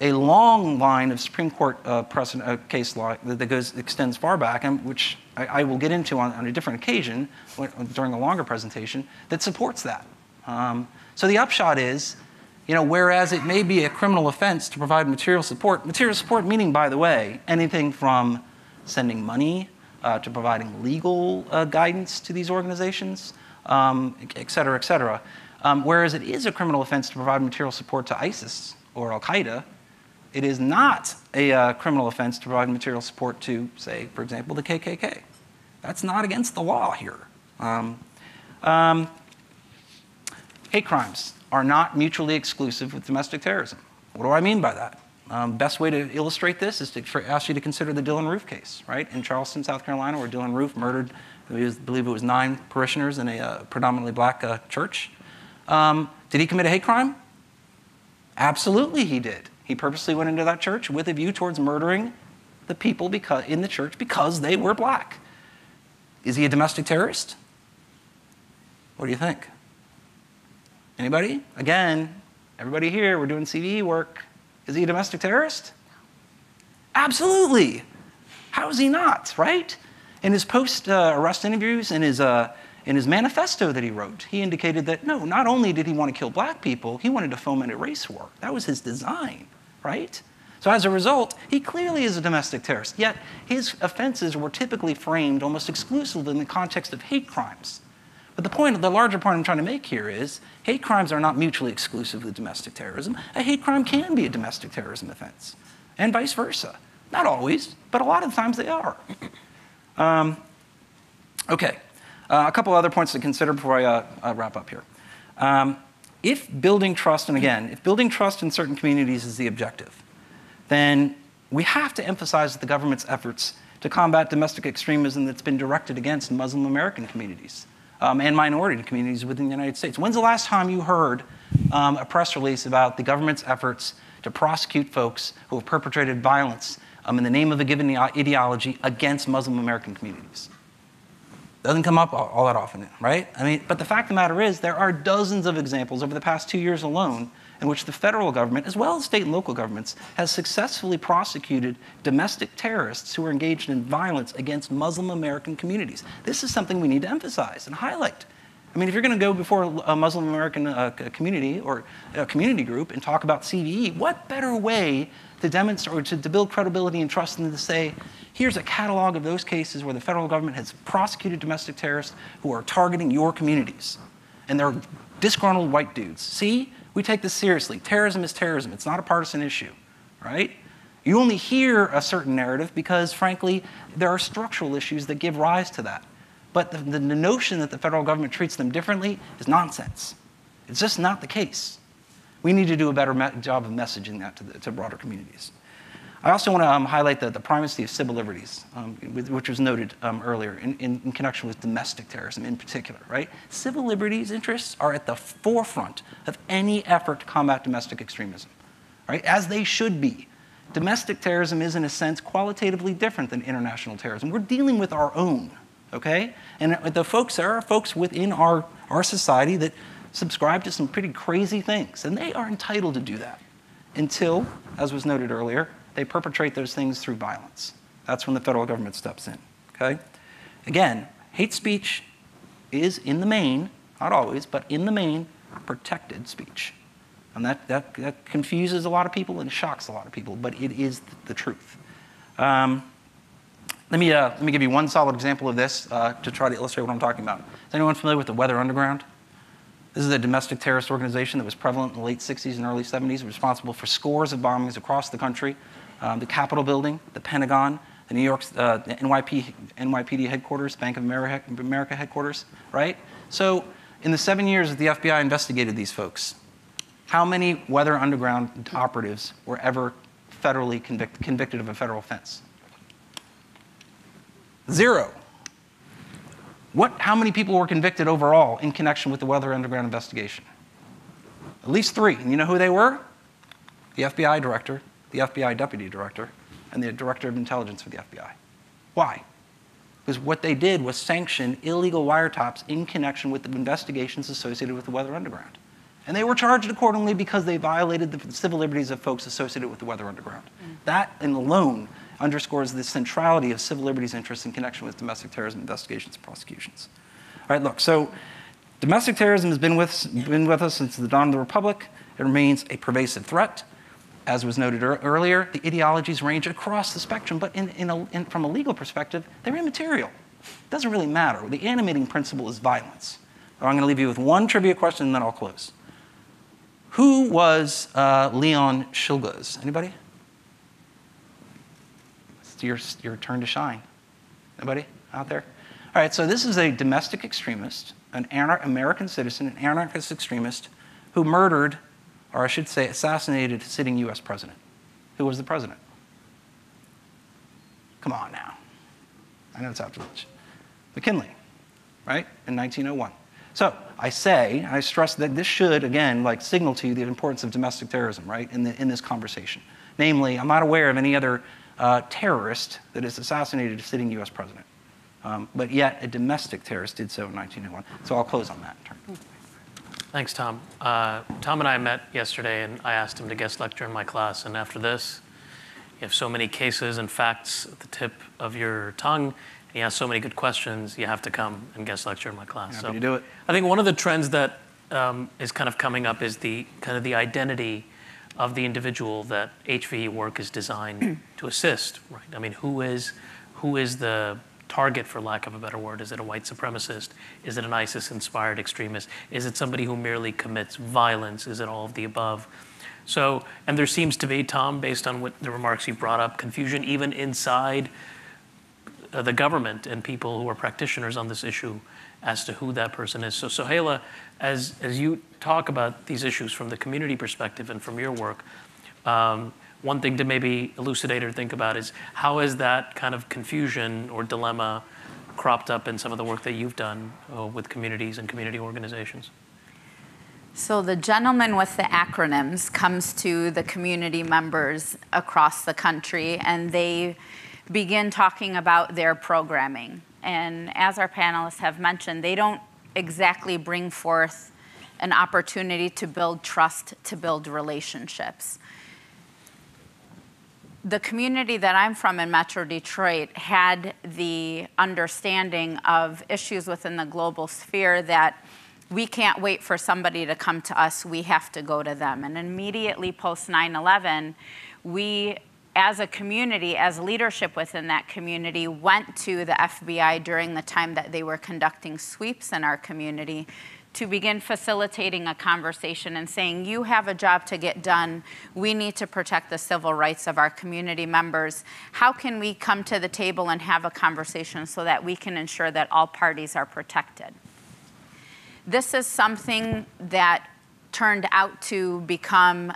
long line of Supreme Court precedent case law that extends far back, and which I will get into on a different occasion during a longer presentation, that supports that. So the upshot is, whereas it may be a criminal offense to provide material support meaning, by the way, anything from sending money to providing legal guidance to these organizations, et cetera, whereas it is a criminal offense to provide material support to ISIS or Al-Qaeda, it is not a criminal offense to provide material support to, say, for example, the KKK. That's not against the law here. Hate crimes are not mutually exclusive with domestic terrorism. What do I mean by that? Best way to illustrate this is to ask you to consider the Dylann Roof case, right? In Charleston, South Carolina, where Dylann Roof murdered, I believe it was 9 parishioners in a predominantly black church. Did he commit a hate crime? Absolutely he did. He purposely went into that church with a view towards murdering the people in the church because they were black. Is he a domestic terrorist? What do you think? Anybody? Again, everybody here, we're doing CVE work. Is he a domestic terrorist? Absolutely. How is he not, right? In his post-arrest interviews, in his manifesto that he wrote, he indicated that, no, not only did he want to kill black people, he wanted to foment a race war. That was his design, right? So as a result, he clearly is a domestic terrorist, yet his offenses were typically framed almost exclusively in the context of hate crimes. But the larger point I'm trying to make here is hate crimes are not mutually exclusive with domestic terrorism. A hate crime can be a domestic terrorism offense, and vice versa. Not always, but a lot of the times they are. Okay, A couple other points to consider before I wrap up here. If building trust, and again, if building trust in certain communities is the objective, then we have to emphasize the government's efforts to combat domestic extremism that's been directed against Muslim American communities and minority communities within the United States. When's the last time you heard a press release about the government's efforts to prosecute folks who have perpetrated violence in the name of a given ideology against Muslim American communities? Doesn't come up all that often, right? I mean, but the fact of the matter is there are dozens of examples over the past 2 years alone in which the federal government, as well as state and local governments, has successfully prosecuted domestic terrorists who are engaged in violence against Muslim American communities. This is something we need to emphasize and highlight. I mean, if you're going to go before a Muslim American community or a community group and talk about CVE, what better way to demonstrate or to build credibility and trust than to say, here's a catalog of those cases where the federal government has prosecuted domestic terrorists who are targeting your communities. And they're disgruntled white dudes. See, we take this seriously. Terrorism is terrorism. It's not a partisan issue, right? You only hear a certain narrative because, frankly, there are structural issues that give rise to that. But the notion that the federal government treats them differently is nonsense. It's just not the case. We need to do a better job of messaging that to broader communities. I also want to highlight the primacy of civil liberties, which was noted earlier in connection with domestic terrorism in particular, right? Civil liberties interests are at the forefront of any effort to combat domestic extremism, right? As they should be. Domestic terrorism is, in a sense, qualitatively different than international terrorism. We're dealing with our own, okay? And there are folks within our society that subscribe to some pretty crazy things, and they are entitled to do that until, as was noted earlier, they perpetrate those things through violence. That's when the federal government steps in, okay? Again, hate speech is in the main, not always, but in the main, protected speech. And that confuses a lot of people and shocks a lot of people, but it is the truth. Let me give you one solid example of this to try to illustrate what I'm talking about. Is anyone familiar with the Weather Underground? This is a domestic terrorist organization that was prevalent in the late 60s and early 70s, responsible for scores of bombings across the country. The Capitol building, the Pentagon, the New York's NYPD headquarters, Bank of America headquarters, right? So in the 7 years that the FBI investigated these folks, how many Weather Underground operatives were ever federally convicted of a federal offense? 0. How many people were convicted overall in connection with the Weather Underground investigation? At least 3. And you know who they were? The FBI director, the FBI deputy director, and the director of intelligence for the FBI. Why? Because what they did was sanction illegal wiretaps in connection with the investigations associated with the Weather Underground. And they were charged accordingly because they violated the civil liberties of folks associated with the Weather Underground. That alone underscores the centrality of civil liberties interests in connection with domestic terrorism investigations and prosecutions. All right, look, so domestic terrorism has been with us since the dawn of the Republic. It remains a pervasive threat. As was noted earlier, the ideologies range across the spectrum, but from a legal perspective, they're immaterial. It doesn't really matter. The animating principle is violence. So I'm going to leave you with one trivia question, and then I'll close. Who was Leon Shulgaz? Anybody? It's your turn to shine. Anybody out there? All right, so this is a domestic extremist, an American citizen, an anarchist extremist who murdered, or I should say assassinated, a sitting US president. Who was the president? Come on now. I know it's after lunch. McKinley, right, in 1901. So I stress that this should, again, like signal to you the importance of domestic terrorism, right, in this conversation. Namely, I'm not aware of any other terrorist that has assassinated a sitting US president. But yet a domestic terrorist did so in 1901. So I'll close on that in turn. Thanks, Tom. Tom and I met yesterday, and I asked him to guest lecture in my class. And after this, you have so many cases and facts at the tip of your tongue, and you ask so many good questions, you have to come and guest lecture in my class. Happy to do it. I think one of the trends that is kind of coming up is the identity of the individual that HVE work is designed to assist. Right? I mean, who is the target, for lack of a better word? Is it a white supremacist? Is it an ISIS-inspired extremist? Is it somebody who merely commits violence? Is it all of the above? So, and there seems to be, Tom, based on what the remarks you brought up, confusion even inside the government and people who are practitioners on this issue as to who that person is. So Suehaila, as you talk about these issues from the community perspective and from your work, one thing to maybe elucidate or think about is how has that kind of confusion or dilemma cropped up in some of the work that you've done with communities and community organizations? So the gentleman with the acronyms comes to the community members across the country, and they begin talking about their programming. And as our panelists have mentioned, they don't exactly bring forth an opportunity to build trust, to build relationships. The community that I'm from in Metro Detroit had the understanding of issues within the global sphere that we can't wait for somebody to come to us, we have to go to them. And immediately post 9/11, we, as a community, as leadership within that community, went to the FBI during the time that they were conducting sweeps in our community to begin facilitating a conversation and saying, you have a job to get done. We need to protect the civil rights of our community members. How can we come to the table and have a conversation so that we can ensure that all parties are protected? This is something that turned out to become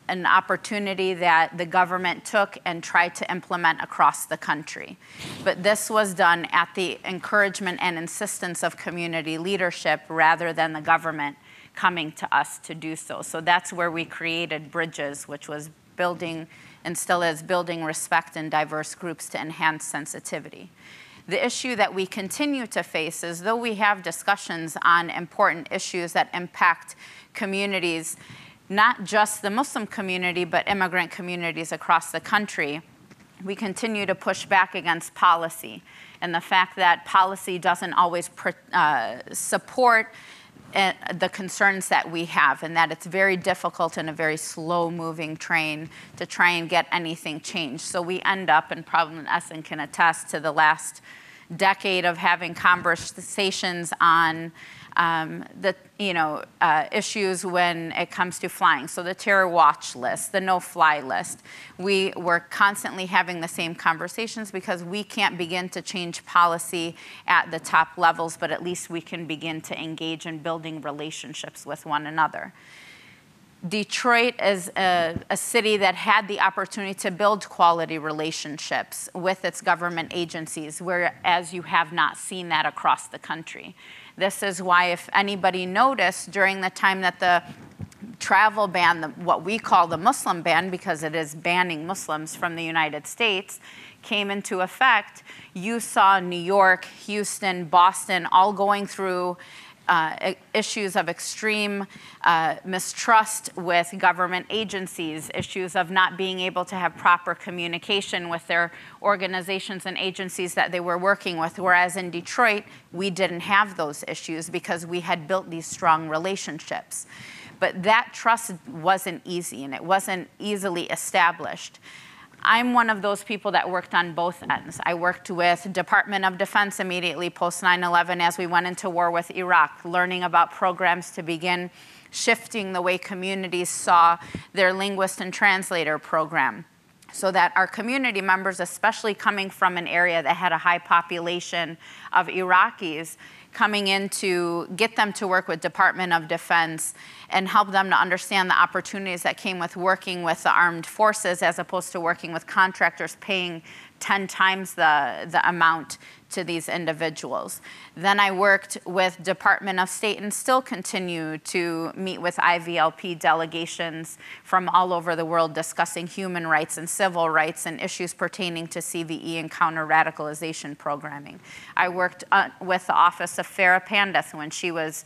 an opportunity that the government took and tried to implement across the country. But this was done at the encouragement and insistence of community leadership rather than the government coming to us to do so. So that's where we created Bridges, which was building and still is building respect in diverse groups to enhance sensitivity. The issue that we continue to face is, though we have discussions on important issues that impact communities, not just the Muslim community, but immigrant communities across the country, we continue to push back against policy and the fact that policy doesn't always support the concerns that we have, and that it's very difficult in a very slow-moving train to try and get anything changed. So we end up, and probably Ehsan can attest to the last decade of having conversations on issues when it comes to flying. So the terror watch list, the no-fly list. We were constantly having the same conversations because we can't begin to change policy at the top levels, but at least we can begin to engage in building relationships with one another. Detroit is a city that had the opportunity to build quality relationships with its government agencies, whereas you have not seen that across the country. This is why, if anybody noticed during the time that the travel ban, what we call the Muslim ban, because it is banning Muslims from the United States, came into effect, you saw New York, Houston, Boston all going through issues of extreme mistrust with government agencies, issues of not being able to have proper communication with their organizations and agencies that they were working with, whereas in Detroit, we didn't have those issues because we had built these strong relationships. But that trust wasn't easy, and it wasn't easily established. I'm one of those people that worked on both ends. I worked with Department of Defense immediately post 9/11 as we went into war with Iraq, learning about programs to begin shifting the way communities saw their linguist and translator program, so that our community members, especially coming from an area that had a high population of Iraqis, coming in to get them to work with Department of Defense and help them to understand the opportunities that came with working with the armed forces as opposed to working with contractors paying 10 times the amount to these individuals. Then I worked with Department of State and still continue to meet with IVLP delegations from all over the world discussing human rights and civil rights and issues pertaining to CVE and counter-radicalization programming. I worked with the Office of Farah Pandith when she was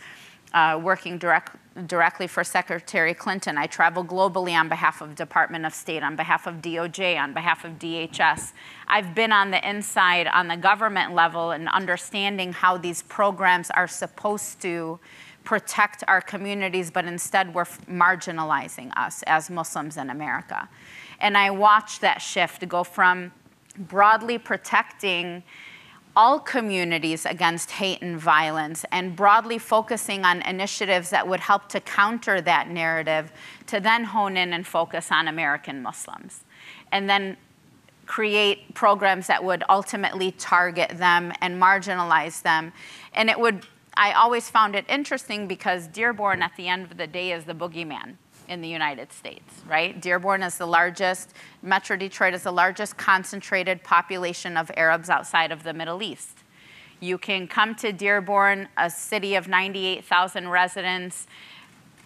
working directly for Secretary Clinton. I travel globally on behalf of Department of State, on behalf of DOJ, on behalf of DHS. I've been on the inside on the government level and understanding how these programs are supposed to protect our communities, but instead we're marginalizing us as Muslims in America. And I watched that shift go from broadly protecting all communities against hate and violence and broadly focusing on initiatives that would help to counter that narrative, to then hone in and focus on American Muslims. And then create programs that would ultimately target them and marginalize them. And I always found it interesting because Dearborn at the end of the day is the boogeyman in the United States, right? Dearborn is the largest, Metro Detroit is the largest concentrated population of Arabs outside of the Middle East. You can come to Dearborn, a city of 98,000 residents.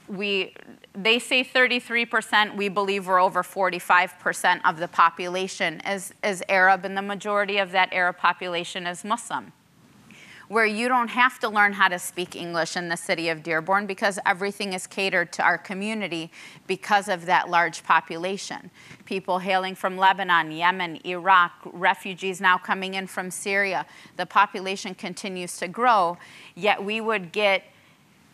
They say 33%, we believe we're over 45% of the population is Arab, and the majority of that Arab population is Muslim, where you don't have to learn how to speak English in the city of Dearborn because everything is catered to our community because of that large population. People hailing from Lebanon, Yemen, Iraq, refugees now coming in from Syria. The population continues to grow, yet we would get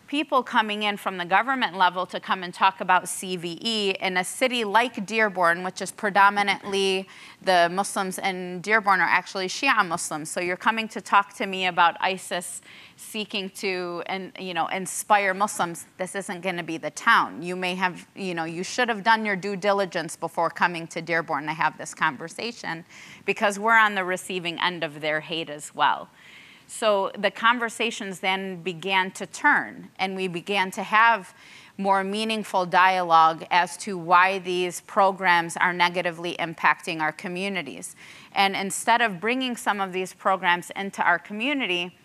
people coming in from the government level to come and talk about CVE in a city like Dearborn, which is predominantly the Muslims in Dearborn are actually Shia Muslims. So you're coming to talk to me about ISIS seeking to inspire Muslims. This isn't going to be the town. You may have, you should have done your due diligence before coming to Dearborn to have this conversation because we're on the receiving end of their hate as well. So the conversations then began to turn, and we began to have more meaningful dialogue as to why these programs are negatively impacting our communities. And instead of bringing some of these programs into our community,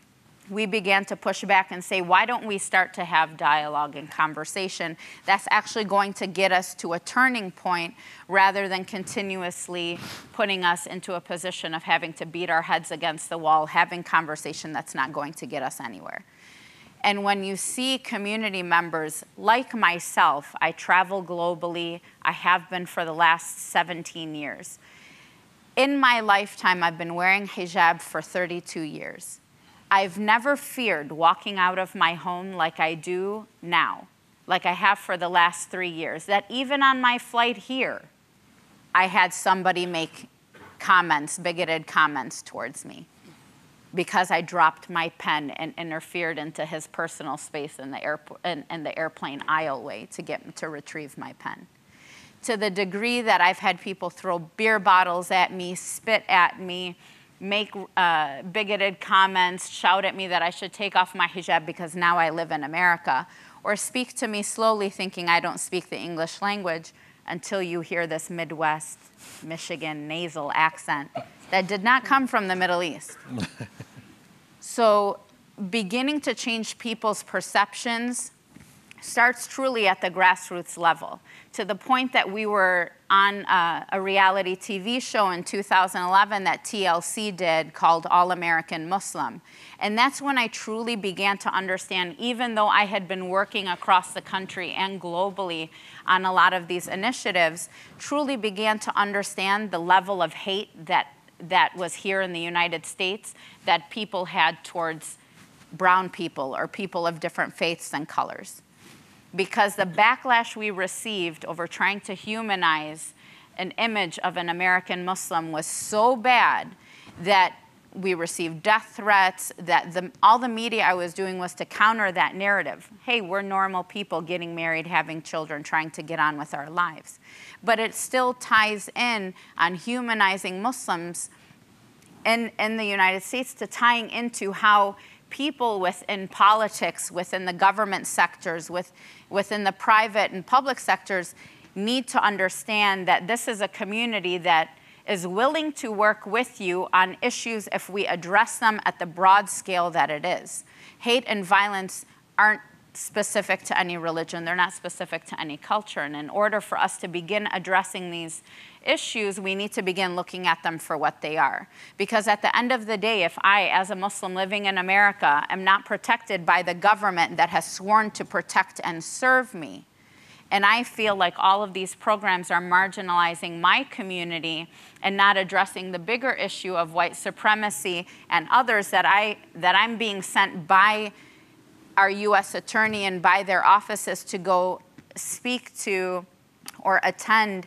we began to push back and say, why don't we start to have dialogue and conversation that's actually going to get us to a turning point rather than continuously putting us into a position of having to beat our heads against the wall, having conversation that's not going to get us anywhere. And when you see community members like myself, I travel globally, I have been for the last 17 years. In my lifetime, I've been wearing hijab for 32 years. I've never feared walking out of my home like I do now, like I have for the last 3 years, that even on my flight here, I had somebody make comments, bigoted comments towards me because I dropped my pen and interfered into his personal space in the airplane aisleway to retrieve my pen. To the degree that I've had people throw beer bottles at me, spit at me, make bigoted comments, shout at me that I should take off my hijab because now I live in America, or speak to me slowly thinking I don't speak the English language until you hear this Midwest, Michigan nasal accent that did not come from the Middle East. So beginning to change people's perceptions starts truly at the grassroots level, to the point that we were on a reality TV show in 2011 that TLC did called All American Muslim. And that's when I truly began to understand, even though I had been working across the country and globally on a lot of these initiatives, truly began to understand the level of hate that was here in the United States that people had towards brown people or people of different faiths and colors. Because the backlash we received over trying to humanize an image of an American Muslim was so bad that we received death threats, that all the media I was doing was to counter that narrative. Hey, we're normal people getting married, having children, trying to get on with our lives. But it still ties in on humanizing Muslims in the United States to tying into how people within politics, within the government sectors, within the private and public sectors need to understand that this is a community that is willing to work with you on issues if we address them at the broad scale that it is. Hate and violence aren't specific to any religion. They're not specific to any culture. And in order for us to begin addressing these issues, we need to begin looking at them for what they are. Because at the end of the day, if I, as a Muslim living in America, am not protected by the government that has sworn to protect and serve me, and I feel like all of these programs are marginalizing my community and not addressing the bigger issue of white supremacy and others that I'm being sent by our U.S. attorney and by their offices to go speak to or attend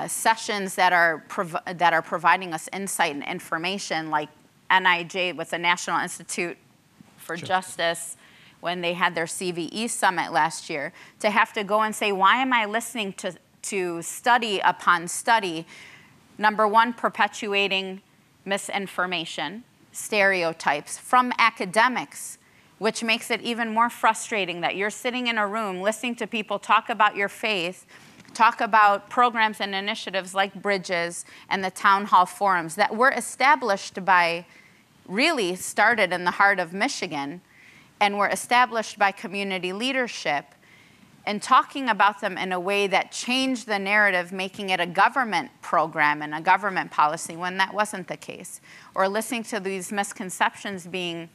sessions that are providing us insight and information, like NIJ with the National Institute for Justice, when they had their CVE summit last year, to have to go and say, why am I listening to study upon study Number one, perpetuating misinformation, stereotypes from academics, which makes it even more frustrating that you're sitting in a room listening to people talk about your faith, talk about programs and initiatives like Bridges and the town hall forums that were established by, really started in the heart of Michigan and were established by community leadership, and talking about them in a way that changed the narrative, making it a government program and a government policy when that wasn't the case. Or listening to these misconceptions being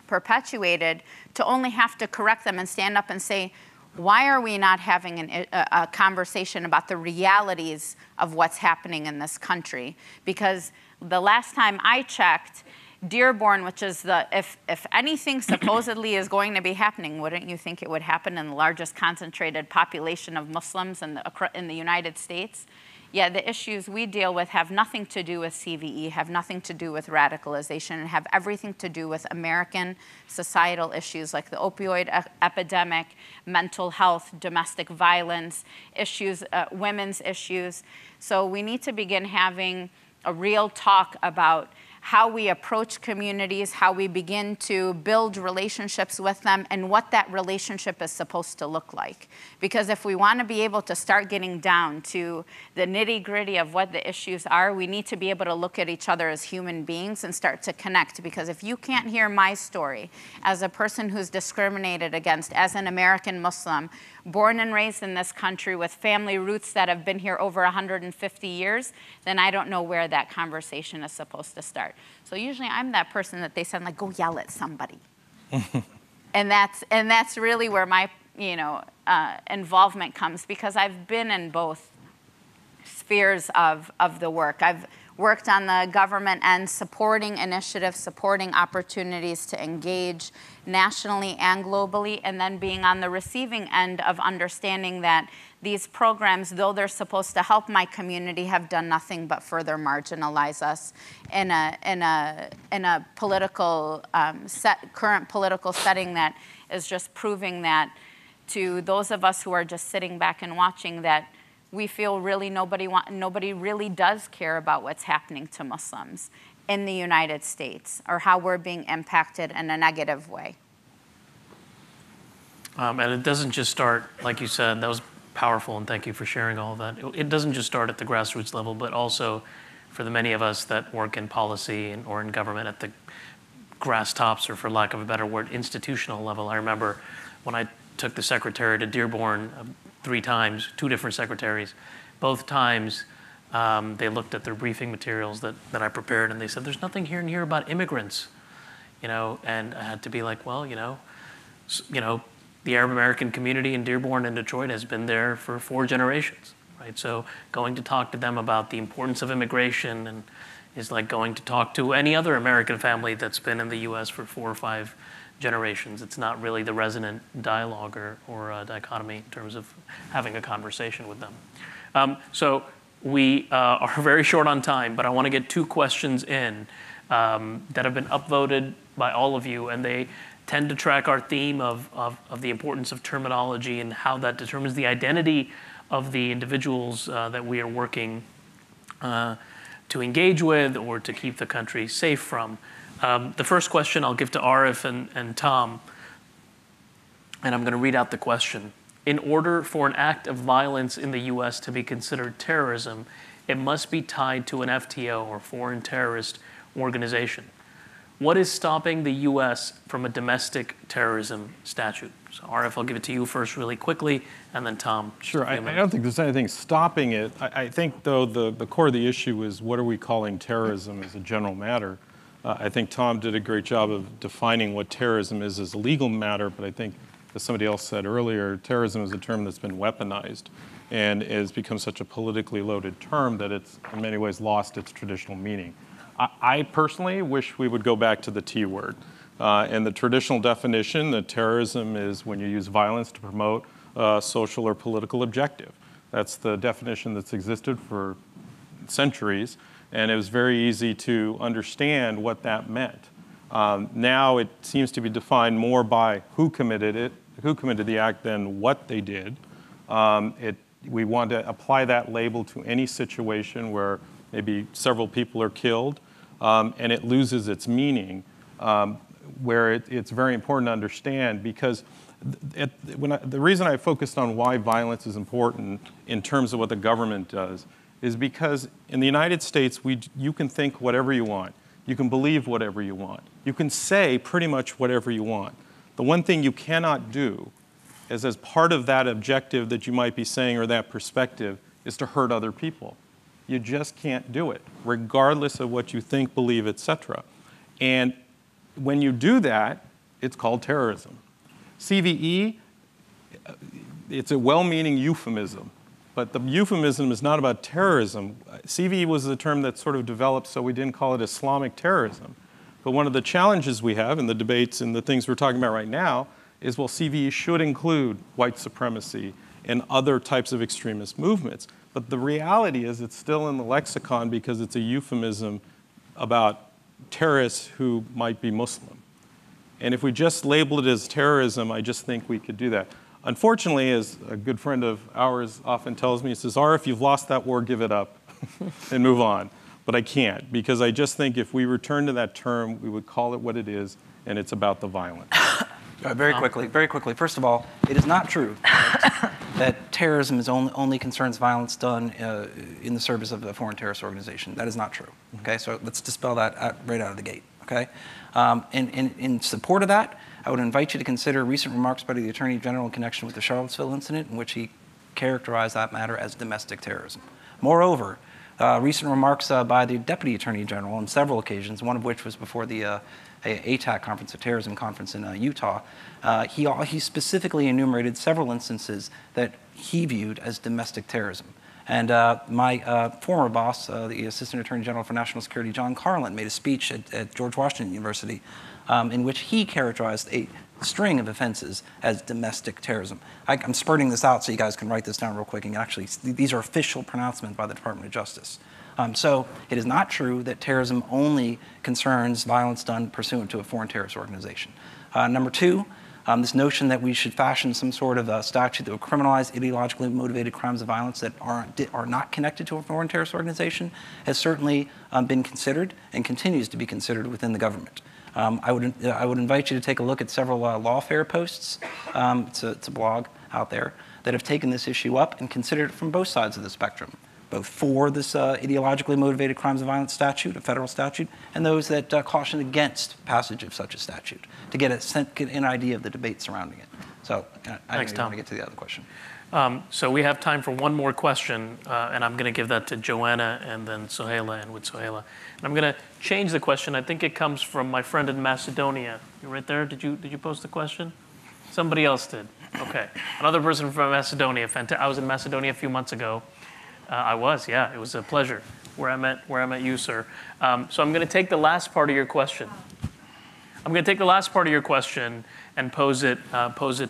perpetuated to only have to correct them and stand up and say, why are we not having a conversation about the realities of what's happening in this country? Because the last time I checked, Dearborn, which is if anything supposedly is going to be happening, wouldn't you think it would happen in the largest concentrated population of Muslims in the United States? Yeah, the issues we deal with have nothing to do with CVE, have nothing to do with radicalization, and have everything to do with American societal issues like the opioid epidemic, mental health, domestic violence issues, women's issues. So we need to begin having a real talk about how we approach communities, how we begin to build relationships with them, and what that relationship is supposed to look like. Because if we want to be able to start getting down to the nitty-gritty of what the issues are, we need to be able to look at each other as human beings and start to connect. Because if you can't hear my story as a person who's discriminated against, as an American Muslim, born and raised in this country with family roots that have been here over 150 years, then I don't know where that conversation is supposed to start. So usually I'm that person that they send, like, go yell at somebody. and that's really where my involvement comes, because I've been in both spheres of the work. I've worked on the government end, supporting initiatives, supporting opportunities to engage nationally and globally, and then being on the receiving end of understanding that these programs, though they're supposed to help my community, have done nothing but further marginalize us in a political current political setting that is just proving that to those of us who are just sitting back and watching, that we feel really nobody really does care about what's happening to Muslims in the United States or how we're being impacted in a negative way. And it doesn't just start, like you said, that was powerful, and thank you for sharing all of that. It doesn't just start at the grassroots level, but also for the many of us that work in policy or in government at the grass tops, or for lack of a better word, institutional level. I remember when I took the secretary to Dearborn 3 times, 2 different secretaries. Both times they looked at their briefing materials that I prepared, and they said, there's nothing here in here about immigrants, and I had to be like, well, the Arab American community in Dearborn and Detroit has been there for 4 generations, right? So going to talk to them about the importance of immigration and is like going to talk to any other American family that's been in the U.S. for 4 or 5 generations. It's not really the resonant dialogue or dichotomy in terms of having a conversation with them. So we are very short on time, but I want to get 2 questions in that have been upvoted by all of you, and they tend to track our theme of the importance of terminology and how that determines the identity of the individuals that we are working to engage with or to keep the country safe from. The first question I'll give to Arif and Tom, and I'm going to read out the question. In order for an act of violence in the U.S. to be considered terrorism, it must be tied to an FTO, or foreign terrorist organization. What is stopping the U.S. from a domestic terrorism statute? So Arif, I'll give it to you first really quickly, and then Tom. Sure, I don't think there's anything stopping it. I think, though, the core of the issue is what are we calling terrorism as a general matter. I think Tom did a great job of defining what terrorism is as a legal matter, but I think, as somebody else said earlier, terrorism is a term that's been weaponized and has become such a politically loaded term that it's in many ways lost its traditional meaning. I personally wish we would go back to the T word. And the traditional definition that terrorism is when you use violence to promote a social or political objective. That's the definition that's existed for centuries, and it was very easy to understand what that meant. Now it seems to be defined more by who committed the act than what they did. We want to apply that label to any situation where maybe several people are killed, and it loses its meaning, where it's very important to understand, because the reason I focused on why violence is important in terms of what the government does is because in the United States, you can think whatever you want. You can believe whatever you want. You can say pretty much whatever you want. The one thing you cannot do is, as part of that objective that you might be saying or that perspective, is to hurt other people. You just can't do it, regardless of what you think, believe, etc. And when you do that, it's called terrorism. CVE, it's a well-meaning euphemism, but the euphemism is not about terrorism. CVE was the term that sort of developed, so we didn't call it Islamic terrorism. But one of the challenges we have in the debates and the things we're talking about right now is, well, CVE should include white supremacy and other types of extremist movements. But the reality is it's still in the lexicon because it's a euphemism about terrorists who might be Muslim. And if we just label it as terrorism, I just think we could do that. Unfortunately, as a good friend of ours often tells me, he says, Arif, you've lost that war, give it up and move on. But I can't, because I just think if we return to that term, we would call it what it is, and it's about the violence. Very quickly. First of all, it is not true that terrorism only concerns violence done in the service of a foreign terrorist organization. That is not true. Okay, so let's dispel that right out of the gate. Okay, in support of that, I would invite you to consider recent remarks by the Attorney General in connection with the Charlottesville incident, in which he characterized that matter as domestic terrorism. Moreover, recent remarks by the Deputy Attorney General on several occasions, one of which was before the ATAC conference, a terrorism conference in Utah, he specifically enumerated several instances that he viewed as domestic terrorism. And my former boss, the Assistant Attorney General for National Security, John Carlin, made a speech at George Washington University in which he characterized a string of offenses as domestic terrorism. I'm spurting this out so you guys can write this down real quick. And actually, these are official pronouncements by the Department of Justice. So it is not true that terrorism only concerns violence done pursuant to a foreign terrorist organization. Number two, this notion that we should fashion some sort of a statute that would criminalize ideologically motivated crimes of violence that are not connected to a foreign terrorist organization has certainly been considered and continues to be considered within the government. I would invite you to take a look at several lawfare posts. It's a blog out there that have taken this issue up and considered it from both sides of the spectrum, both for this ideologically motivated crimes of violence statute, a federal statute, and those that caution against passage of such a statute, to get an idea of the debate surrounding it. So I want to get to the other question. So we have time for one more question, and I'm going to give that to Joanna and then Suehaila, and with Suehaila. And I'm going to change the question. I think it comes from my friend in Macedonia. You right there? Did you post the question? Somebody else did. Okay. Another person from Macedonia. I was in Macedonia a few months ago. I was, yeah. It was a pleasure. Where I met you, sir. So I'm going to take the last part of your question. And pose it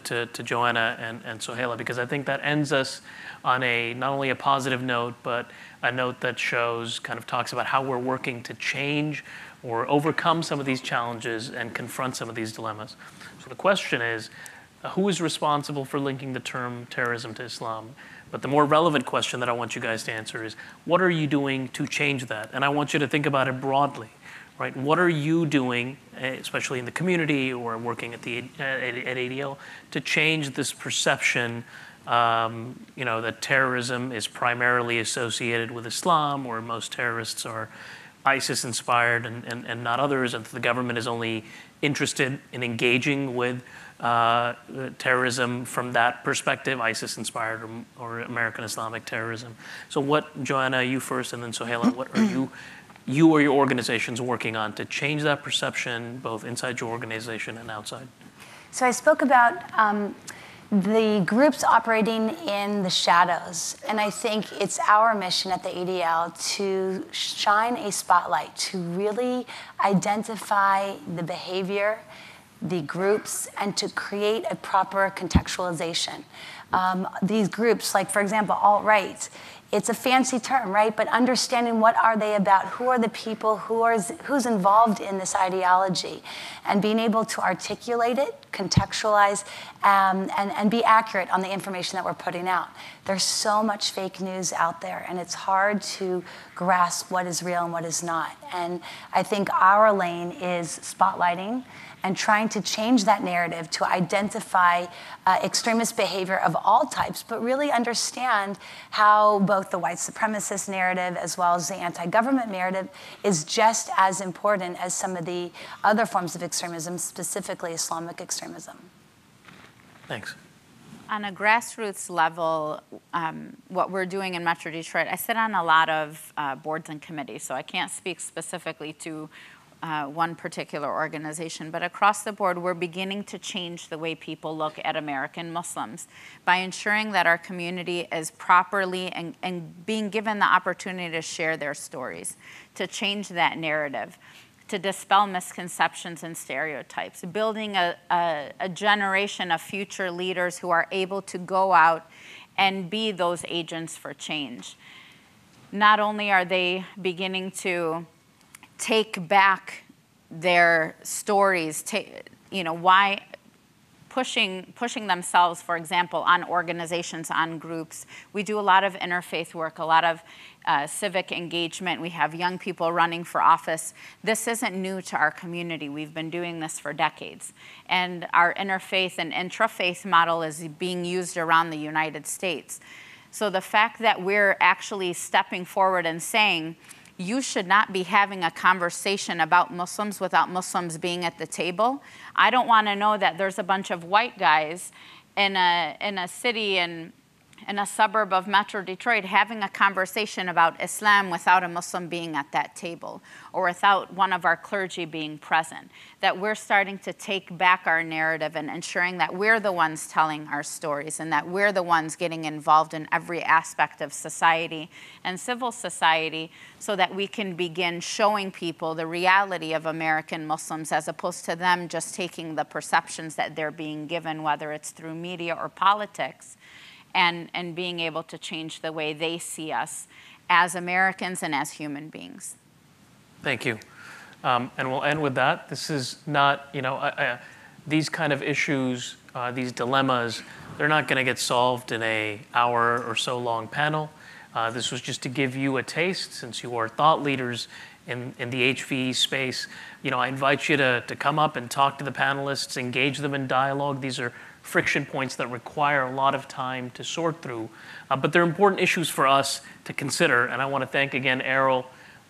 to Joanna and Suehaila, because I think that ends us on not only a positive note, but a note that talks about how we're working to change or overcome some of these challenges and confront some of these dilemmas. So the question is, who is responsible for linking the term terrorism to Islam? But the more relevant question that I want you guys to answer is, what are you doing to change that? And I want you to think about it broadly. Right? What are you doing, especially in the community or working at ADL, to change this perception, that terrorism is primarily associated with Islam, or most terrorists are ISIS-inspired and not others, and the government is only interested in engaging with terrorism from that perspective, ISIS-inspired or American Islamic terrorism. So what, Joanna, you first, and then Suehaila, what are you or your organization's working on to change that perception, both inside your organization and outside? So I spoke about the groups operating in the shadows, and I think it's our mission at the ADL to shine a spotlight, to really identify the behavior, the groups, and to create a proper contextualization. these groups, like, for example, alt-right. It's a fancy term, right? But understanding what are they about, who are the people, who's involved in this ideology, and being able to articulate it, contextualize, and be accurate on the information that we're putting out. There's so much fake news out there, and it's hard to grasp what is real and what is not. And I think our lane is spotlighting and trying to change that narrative to identify extremist behavior of all types, but really understand how both the white supremacist narrative as well as the anti-government narrative is just as important as some of the other forms of extremism, specifically Islamic extremism. Thanks. On a grassroots level, what we're doing in Metro Detroit, I sit on a lot of boards and committees, so I can't speak specifically to one particular organization, but across the board, we're beginning to change the way people look at American Muslims by ensuring that our community is properly and being given the opportunity to share their stories, to change that narrative, to dispel misconceptions and stereotypes, building a generation of future leaders who are able to go out and be those agents for change. Not only are they beginning to take back their stories, why pushing themselves, for example, on organizations, on groups. We do a lot of interfaith work, a lot of civic engagement. We have young people running for office. This isn't new to our community. We've been doing this for decades. And our interfaith and intrafaith model is being used around the United States. So the fact that we're actually stepping forward and saying, you should not be having a conversation about Muslims without Muslims being at the table. I don't want to know that there's a bunch of white guys in a city in a suburb of Metro Detroit having a conversation about Islam without a Muslim being at that table or without one of our clergy being present. That we're starting to take back our narrative and ensuring that we're the ones telling our stories and that we're the ones getting involved in every aspect of society and civil society so that we can begin showing people the reality of American Muslims as opposed to them just taking the perceptions that they're being given, whether it's through media or politics, and being able to change the way they see us as Americans and as human beings. Thank you. And we'll end with that. This is not, these kind of issues, these dilemmas, they're not going to get solved in an hour or so long panel. This was just to give you a taste, since you are thought leaders in the HVE space. I invite you to come up and talk to the panelists, engage them in dialogue. These are friction points that require a lot of time to sort through. But they're important issues for us to consider. And I want to thank again Errol,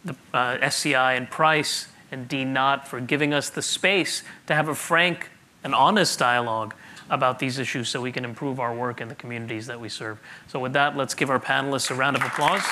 the SCI, and Price, and Dean Knott for giving us the space to have a frank and honest dialogue about these issues so we can improve our work in the communities that we serve. So with that, let's give our panelists a round of applause.